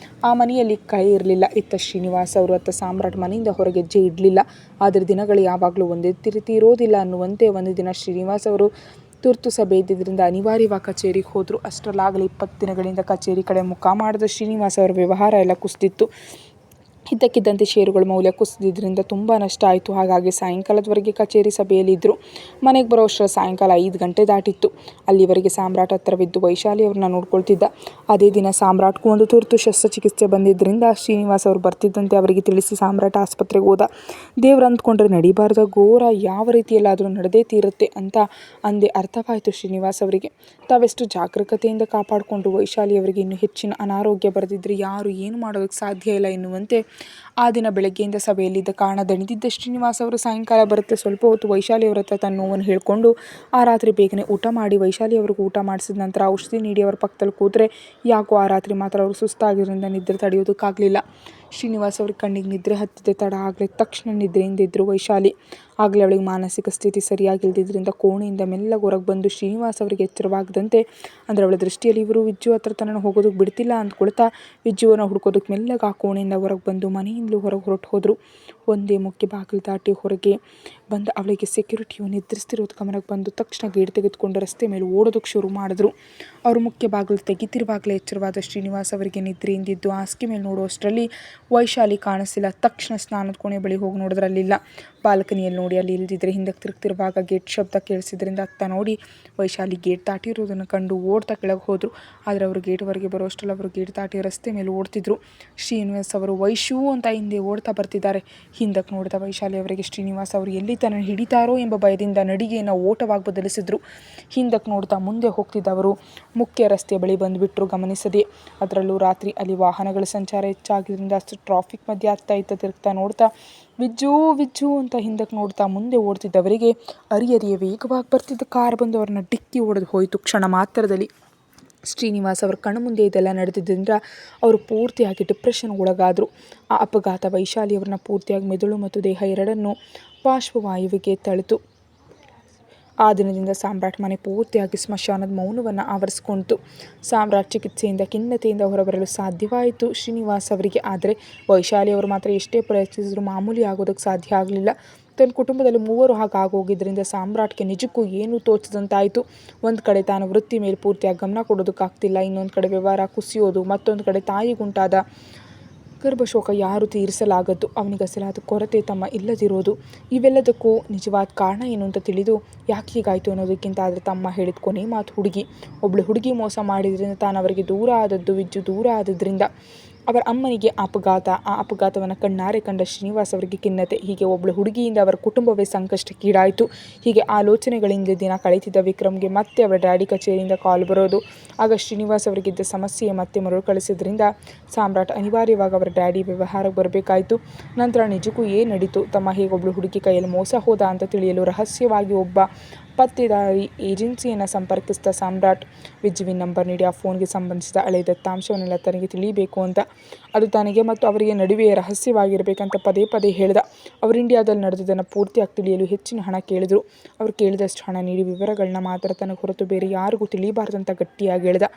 ಆ ಮನೆಯಲ್ಲಿ ಕೈ ಇರಲಿಲ್ಲ. ಇತ್ತ ಶ್ರೀನಿವಾಸ್ ಅವರು ಅತ್ತ ಸಾಮ್ರಾಟ್ ಮನೆಯಿಂದ ಹೊರಗೆ ಹೆಜ್ಜೆ ಇಡಲಿಲ್ಲ. ಆದರೆ ದಿನಗಳು ಯಾವಾಗಲೂ ಒಂದೇ ರೀತಿ ಇರೋದಿಲ್ಲ ಅನ್ನುವಂತೆ ಒಂದು ದಿನ ಶ್ರೀನಿವಾಸ್ ಅವರು ತುರ್ತು ಸಭೆ ಇದ್ದಿದ್ದರಿಂದ ಅನಿವಾರ್ಯವಾಗಿ ಕಚೇರಿಗೆ ಹೋದರು. ಅಷ್ಟರಲ್ಲಾಗಲೇ 20 ದಿನಗಳಿಂದ ಕಚೇರಿ ಕಡೆ ಮುಖ ಮಾಡಿದ ಶ್ರೀನಿವಾಸ್ ಅವರ ವ್ಯವಹಾರ ಎಲ್ಲ ಕುಸಿದಿತ್ತು. ಇದ್ದಕ್ಕಿದ್ದಂತೆ ಷೇರುಗಳ ಮೌಲ್ಯ ಕುಸಿದಿದ್ದರಿಂದ ತುಂಬ ನಷ್ಟ ಆಯಿತು. ಹಾಗಾಗಿ ಸಾಯಂಕಾಲದವರೆಗೆ ಕಚೇರಿ ಸಭೆಯಲ್ಲಿ ಇದ್ದರು. ಮನೆಗೆ ಬರೋಷ್ಟರ ಸಾಯಂಕಾಲ 5 ಗಂಟೆ ದಾಟಿತ್ತು. ಅಲ್ಲಿವರೆಗೆ ಸಾಮ್ರಾಟ್ ಹತ್ತಿರವಿದ್ದು ವೈಶಾಲಿ ಅವ್ರನ್ನ ನೋಡ್ಕೊಳ್ತಿದ್ದ. ಅದೇ ದಿನ ಸಾಮ್ರಾಟ್ಗೂ ಒಂದು ತುರ್ತು ಶಸ್ತ್ರಚಿಕಿತ್ಸೆ ಬಂದಿದ್ದರಿಂದ ಶ್ರೀನಿವಾಸ್ ಅವರು ಬರ್ತಿದ್ದಂತೆ ಅವರಿಗೆ ತಿಳಿಸಿ ಸಾಮ್ರಾಟ್ ಆಸ್ಪತ್ರೆಗೆ ಹೋದ. ದೇವ್ರು ಅಂದ್ಕೊಂಡ್ರೆ ನಡಿಬಾರ್ದ ಘೋರ ಯಾವ ರೀತಿಯಲ್ಲಾದರೂ ನಡೆದೇ ತೀರುತ್ತೆ ಅಂತ ಅಂದೇ ಅರ್ಥವಾಯಿತು ಶ್ರೀನಿವಾಸ್ ಅವರಿಗೆ. ತಾವೆಷ್ಟು ಜಾಗರೂಕತೆಯಿಂದ ಕಾಪಾಡಿಕೊಂಡು ವೈಶಾಲಿ ಅವರಿಗೆ ಇನ್ನೂ ಹೆಚ್ಚಿನ ಅನಾರೋಗ್ಯ ಬರೆದಿದ್ದರೆ ಯಾರು ಏನು ಮಾಡೋದಕ್ಕೆ ಸಾಧ್ಯ ಇಲ್ಲ ಎನ್ನುವಂತೆ ಆ ದಿನ ಬೆಳಗ್ಗೆಯಿಂದ ಸಭೆಯಲ್ಲಿದ್ದ ಕಾರಣ ದಣಿದಿದ್ದ ಶ್ರೀನಿವಾಸ್ ಅವರು ಸಾಯಂಕಾಲ ಬರುತ್ತೆ ಸ್ವಲ್ಪ ಹೊತ್ತು ವೈಶಾಲಿ ಅವರ ಹತ್ರ ತನ್ನ ನೋವನ್ನು ಹೇಳಿಕೊಂಡು ಆ ರಾತ್ರಿ ಬೇಗನೆ ಊಟ ಮಾಡಿ ವೈಶಾಲಿ ಅವ್ರಿಗೆ ಊಟ ಮಾಡಿಸಿದ ನಂತರ ಔಷಧಿ ನೀಡಿ ಅವರ ಪಕ್ಕದಲ್ಲಿ ಕೂತ್ರೆ ಯಾಕೋ ಆ ರಾತ್ರಿ ಮಾತ್ರ ಅವರು ಸುಸ್ತಾಗಿರೋದ್ರಿಂದ ನಿದ್ರೆ ತಡೆಯೋದಕ್ಕಾಗಲಿಲ್ಲ. ಶ್ರೀನಿವಾಸ್ ಅವ್ರಿಗೆ ಕಣ್ಣಿಗೆ ನಿದ್ರೆ ಹತ್ತಿದೆ. ತಡ ಆಗಲೇ ತಕ್ಷಣ ನಿದ್ರೆಯಿಂದ ಇದ್ದರು ವೈಶಾಲಿ. ಆಗಲೇ ಅವಳಿಗೆ ಮಾನಸಿಕ ಸ್ಥಿತಿ ಸರಿಯಾಗಿಲ್ಲದಿದ್ದರಿಂದ ಕೋಣೆಯಿಂದ ಮೆಲ್ಲಗೆ ಹೊರಗೆ ಬಂದು ಶ್ರೀನಿವಾಸ್ ಅವರಿಗೆ ಎಚ್ಚರವಾಗದಂತೆ, ಅಂದರೆ ಅವಳ ದೃಷ್ಟಿಯಲ್ಲಿ ಇವರು ವಿಜ್ಜು ಹತ್ರ ತನ್ನನ್ನು ಹೋಗೋದಕ್ಕೆ ಬಿಡ್ತಿಲ್ಲ ಅಂದ್ಕೊಳ್ತಾ ವಿಜ್ಜುವನ್ನು ಹುಡ್ಕೋದಕ್ಕೆ ಮೆಲ್ಲಗೆ ಆ ಕೋಣೆಯಿಂದ ಹೊರಗೆ ಬಂದು ಮನೆಯಿಂದಲೂ ಹೊರಗೆ ಹೊರಟು ಹೋದರು. ಒಂದೇ ಮುಖ್ಯ ಬಾಗಿಲು ದಾಟಿ ಹೊರಗೆ ಬಂದ ಅವಳಿಗೆ ಸೆಕ್ಯೂರಿಟಿಯು ನಿದ್ರಿಸ್ತಿರೋದು ಗಮನಕ್ಕೆ ಬಂದು ತಕ್ಷಣ ಗೇಟ್ ತೆಗೆದುಕೊಂಡು ರಸ್ತೆ ಮೇಲೆ ಓಡೋದಕ್ಕೆ ಶುರು ಮಾಡಿದ್ರು. ಅವರು ಮುಖ್ಯ ಬಾಗಿಲು ತೆಗಿತಿರುವಾಗಲೇ ಎಚ್ಚರವಾದ ಶ್ರೀನಿವಾಸ್ ಅವರಿಗೆ ನಿದ್ರೆಯಿಂದಿದ್ದು ಹಾಸಿಗೆ ಮೇಲೆ ನೋಡುವಷ್ಟರಲ್ಲಿ ವೈಶಾಲಿ ಕಾಣಿಸಿಲ್ಲ. ತಕ್ಷಣ ಸ್ನಾನದ ಕೋಣೆ ಬಳಿ ಹೋಗಿ ನೋಡಿದ್ರೆ ಅಲ್ಲಿಲ್ಲ. ಬಾಲ್ಕನಿಯಲ್ಲಿ ನೋಡಿ ಅಲ್ಲಿ ಇಲ್ದಿದ್ರೆ ಹಿಂದಕ್ಕೆ ತಿರುಗ್ತಿರುವಾಗ ಗೇಟ್ ಶಬ್ದ ಕೇಳಿಸಿದ್ರಿಂದ ಅತ್ತ ನೋಡಿ ವೈಶಾಲಿ ಗೇಟ್ ದಾಟಿರೋದನ್ನು ಕಂಡು ಓಡ್ತಾ ಕೆಳಗೆ ಹೋದರು. ಆದರೆ ಅವರು ಗೇಟ್ವರೆಗೆ ಬರೋಷ್ಟರಲ್ಲಿ ಅವರು ಗೇಟ್ ದಾಟಿ ರಸ್ತೆ ಮೇಲೆ ಓಡ್ತಿದ್ರು. ಶ್ರೀನಿವಾಸ್ ಅವರು ವೈಶು ಅಂತ ಹಿಂದೆ ಓಡ್ತಾ ಬರ್ತಿದ್ದಾರೆ. ಹಿಂದಕ್ಕೆ ನೋಡಿದ ವೈಶಾಲಿ ಅವರಿಗೆ ಶ್ರೀನಿವಾಸ್ ಅವರು ಎಲ್ಲಿ ತನ್ನನ್ನು ಹಿಡಿತಾರೋ ಎಂಬ ಭಯದಿಂದ ನಡಿಗೆಯನ್ನು ಓಟವಾಗಿ ಬದಲಿಸಿದ್ರು. ಹಿಂದಕ್ಕೆ ನೋಡ್ತಾ ಮುಂದೆ ಹೋಗ್ತಿದ್ದವರು ಮುಖ್ಯ ರಸ್ತೆ ಬಳಿ ಬಂದುಬಿಟ್ರು ಗಮನಿಸದೆ. ಅದರಲ್ಲೂ ರಾತ್ರಿ ಅಲ್ಲಿ ವಾಹನಗಳ ಸಂಚಾರ ಹೆಚ್ಚಾಗಿದ್ದರಿಂದ ಅಷ್ಟು ಟ್ರಾಫಿಕ್ ಮಧ್ಯೆ ಆಗ್ತಾ ಇತ್ತ ತಿರುಗ್ತಾ ನೋಡ್ತಾ ವಿಜ್ಜು ವಿಜ್ಜು ಅಂತ ಹಿಂದಕ್ಕೆ ನೋಡ್ತಾ ಮುಂದೆ ಓಡ್ತಿದ್ದವರಿಗೆ ಅರಿಯರಿಯ ವೇಗವಾಗಿ ಬರ್ತಿದ್ದ ಕಾರ್ ಬಂದು ಅವ್ರನ್ನ ಡಿಕ್ಕಿ ಹೊಡೆದು ಹೋಯಿತು ಕ್ಷಣ ಮಾತ್ರದಲ್ಲಿ. ಶ್ರೀನಿವಾಸ್ ಅವರ ಕಣ್ಣು ಮುಂದೆ ಇದೆಲ್ಲ ನಡೆದಿದ್ದರಿಂದ ಅವರು ಪೂರ್ತಿಯಾಗಿ ಡಿಪ್ರೆಷನ್ಗೆ ಒಳಗಾದರು. ಆ ಅಪಘಾತ ವೈಶಾಲಿ ಅವ್ರನ್ನ ಪೂರ್ತಿಯಾಗಿ ಮೆದುಳು ಮತ್ತು ದೇಹ ಎರಡನ್ನೂ ಪಾರ್ಶ್ವವಾಯುವಿಗೆ ತಳೆತು. ಆ ದಿನದಿಂದ ಸಾಮ್ರಾಟ್ ಮನೆ ಪೂರ್ತಿಯಾಗಿ ಸ್ಮಶಾನದ ಮೌನವನ್ನು ಆವರಿಸಿಕೊಂಡಿತು. ಸಾಮ್ರಾಟ್ ಚಿಕಿತ್ಸೆಯಿಂದ ಖಿನ್ನತೆಯಿಂದ ಹೊರಬರಲು ಸಾಧ್ಯವಾಯಿತು ಶ್ರೀನಿವಾಸ್ ಅವರಿಗೆ. ಆದರೆ ವೈಶಾಲಿ ಅವರು ಮಾತ್ರ ಎಷ್ಟೇ ಪ್ರಯತ್ನಿಸಿದ್ರು ಮಾಮೂಲಿ ಆಗೋದಕ್ಕೆ ಸಾಧ್ಯ ಆಗಲಿಲ್ಲ. ತನ್ನ ಕುಟುಂಬದಲ್ಲಿ 3 ಹಾಗಾಗೋಗಿದ್ದರಿಂದ ಸಾಮ್ರಾಟ್ಗೆ ನಿಜಕ್ಕೂ ಏನೂ ತೋಚದಂತಾಯಿತು. ಒಂದು ಕಡೆ ತಾನು ವೃತ್ತಿ ಮೇಲೆ ಪೂರ್ತಿಯಾಗಿ ಗಮನ ಕೊಡೋದಕ್ಕಾಗ್ತಿಲ್ಲ, ಇನ್ನೊಂದು ಕಡೆ ವ್ಯವಹಾರ ಕುಸಿಯೋದು, ಮತ್ತೊಂದು ಕಡೆ ತಾಯಿಗುಂಟಾದ ಗರ್ಭಶೋಕ ಯಾರು ತೀರಿಸಲಾಗದ್ದು, ಅವನಿಗಸಲಾದ ಕೊರತೆ ತಮ್ಮ ಇಲ್ಲದಿರೋದು. ಇವೆಲ್ಲದಕ್ಕೂ ನಿಜವಾದ ಕಾರಣ ಏನು ಅಂತ ತಿಳಿದು ಯಾಕೆ ಹೀಗಾಯಿತು ಅನ್ನೋದಕ್ಕಿಂತ ಆದರೆ ತಮ್ಮ ಹೇಳಿದ ಕೊನೆ ಮಾತು ಒಬ್ಬಳು ಹುಡುಗಿ ಮೋಸ ಮಾಡಿದ್ರಿಂದ ತಾನು ಅವರಿಗೆ ದೂರ ಆದದ್ದು, ವಿಜ್ಜು ದೂರ ಆದದ್ರಿಂದ ಅವರ ಅಮ್ಮನಿಗೆ ಅಪಘಾತ, ಆ ಅಪಘಾತವನ್ನು ಕಣ್ಣಾರೆ ಕಂಡ ಶ್ರೀನಿವಾಸ್ ಅವರಿಗೆ ಖಿನ್ನತೆ. ಹೀಗೆ ಒಬ್ಬಳು ಹುಡುಗಿಯಿಂದ ಅವರ ಕುಟುಂಬವೇ ಸಂಕಷ್ಟಕ್ಕೀಡಾಯಿತು. ಹೀಗೆ ಆಲೋಚನೆಗಳಿಂದ ದಿನ ಕಳೀತಿದ್ದ ವಿಕ್ರಮ್ಗೆ ಮತ್ತೆ ಅವರ ಡ್ಯಾಡಿ ಕಚೇರಿಯಿಂದ ಕಾಲ್ ಬರೋದು. ಆಗ ಶ್ರೀನಿವಾಸ್ ಅವರಿಗಿದ್ದ ಸಮಸ್ಯೆ ಮತ್ತೆ ಮರುಕಳಿಸಿದ್ರಿಂದ ಸಾಮ್ರಾಟ್ ಅನಿವಾರ್ಯವಾಗಿ ಅವರ ಡ್ಯಾಡಿ ವ್ಯವಹಾರಕ್ಕೆ ಬರಬೇಕಾಯಿತು. ನಂತರ ನಿಜಕ್ಕೂ ಏನು ನಡೀತು, ತಮ್ಮ ಹೇಗೊಬ್ಬಳು ಹುಡುಗಿ ಕೈಯಲ್ಲಿ ಮೋಸ ಹೋದ ಅಂತ ತಿಳಿಯಲು ರಹಸ್ಯವಾಗಿ ಒಬ್ಬ ಪತ್ತೆದಾರಿ ಏಜೆನ್ಸಿಯನ್ನು ಸಂಪರ್ಕಿಸಿದ ಸಾಮ್ರಾಟ್. ವಿಜ್ಜುವಿನ ನಂಬರ್ ನೀಡಿ ಆ ಫೋನ್ಗೆ ಸಂಬಂಧಿಸಿದ ಹಳೆ ದತ್ತಾಂಶವನ್ನೆಲ್ಲ ತನಗೆ ತಿಳಿಯಬೇಕು ಅಂತ. ಅದು ತನಗೆ ಮತ್ತು ಅವರಿಗೆ ನಡುವೆ ರಹಸ್ಯವಾಗಿರಬೇಕಂತ ಪದೇ ಪದೇ ಹೇಳ್ದ. ಅವರು ಇಂಡಿಯಾದಲ್ಲಿ ನಡೆದದನ್ನು ಪೂರ್ತಿಯಾಗಿ ತಿಳಿಯಲು ಹೆಚ್ಚಿನ ಹಣ ಕೇಳಿದರು. ಅವರು ಕೇಳಿದಷ್ಟು ಹಣ ನೀಡಿ ವಿವರಗಳನ್ನ ಮಾತ್ರ ತನಗೆ ಹೊರತು ಬೇರೆ ಯಾರಿಗೂ ತಿಳಿಬಾರ್ದಂತ ಗಟ್ಟಿಯಾಗಿ ಹೇಳ್ದ.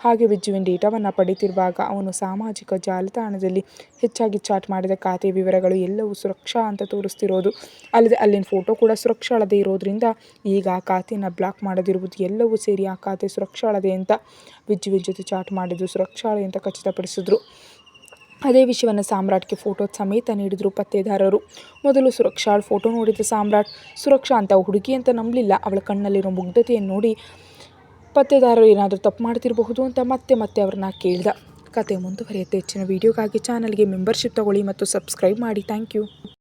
ಹಾಗೆ ವಿಜ್ಜುವಿನ ಡೇಟಾವನ್ನು ಪಡೀತಿರುವಾಗ ಅವನು ಸಾಮಾಜಿಕ ಜಾಲತಾಣದಲ್ಲಿ ಹೆಚ್ಚಾಗಿ ಚಾಟ್ ಮಾಡಿದ ಖಾತೆ ವಿವರಗಳು ಎಲ್ಲವೂ ಸುರಕ್ಷಾ ಅಂತ ತೋರಿಸ್ತಿರೋದು, ಅಲ್ಲದೆ ಅಲ್ಲಿನ ಫೋಟೋ ಕೂಡ ಸುರಕ್ಷಾ ಅಳದೆ ಇರೋದ್ರಿಂದ ಈಗ ಆ ಖಾತೆಯನ್ನು ಬ್ಲಾಕ್ ಮಾಡದಿರುವುದು ಎಲ್ಲವೂ ಸೇರಿ ಆ ಖಾತೆ ಸುರಕ್ಷಾ ಅಳದೆ ಅಂತ ವಿಜ್ಜುವಿನ ಜೊತೆ ಚಾಟ್ ಮಾಡಿದ್ದು ಸುರಕ್ಷಾಳೆ ಅಂತ ಖಚಿತಪಡಿಸಿದ್ರು. ಅದೇ ವಿಷಯವನ್ನು ಸಾಮ್ರಾಟ್ಗೆ ಫೋಟೋ ಸಮೇತ ನೀಡಿದರು ಪತ್ತೆದಾರರು. ಮೊದಲು ಸುರಕ್ಷಾಳ ಫೋಟೋ ನೋಡಿದ ಸಾಮ್ರಾಟ್ ಸುರಕ್ಷಾ ಅಂತ ಹುಡುಗಿ ಅಂತ ನಂಬಲಿಲ್ಲ. ಅವಳ ಕಣ್ಣಲ್ಲಿರೋ ಮುಗ್ಧತೆಯನ್ನು ನೋಡಿ ಪತ್ತೆದಾರರು ಏನಾದರೂ ತಪ್ಪು ಮಾಡ್ತಿರಬಹುದು ಅಂತ ಮತ್ತೆ ಅವ್ರನ್ನ ಕೇಳ್ದ. ಕತೆ ಮುಂದುವರಿಯುತ್ತೆ. ಹೆಚ್ಚಿನ ವೀಡಿಯೋಗಾಗಿ ಚಾನಲ್ಗೆ ಮೆಂಬರ್ಶಿಪ್ ತಗೊಳ್ಳಿ ಮತ್ತು ಸಬ್ಸ್ಕ್ರೈಬ್ ಮಾಡಿ. Thank you.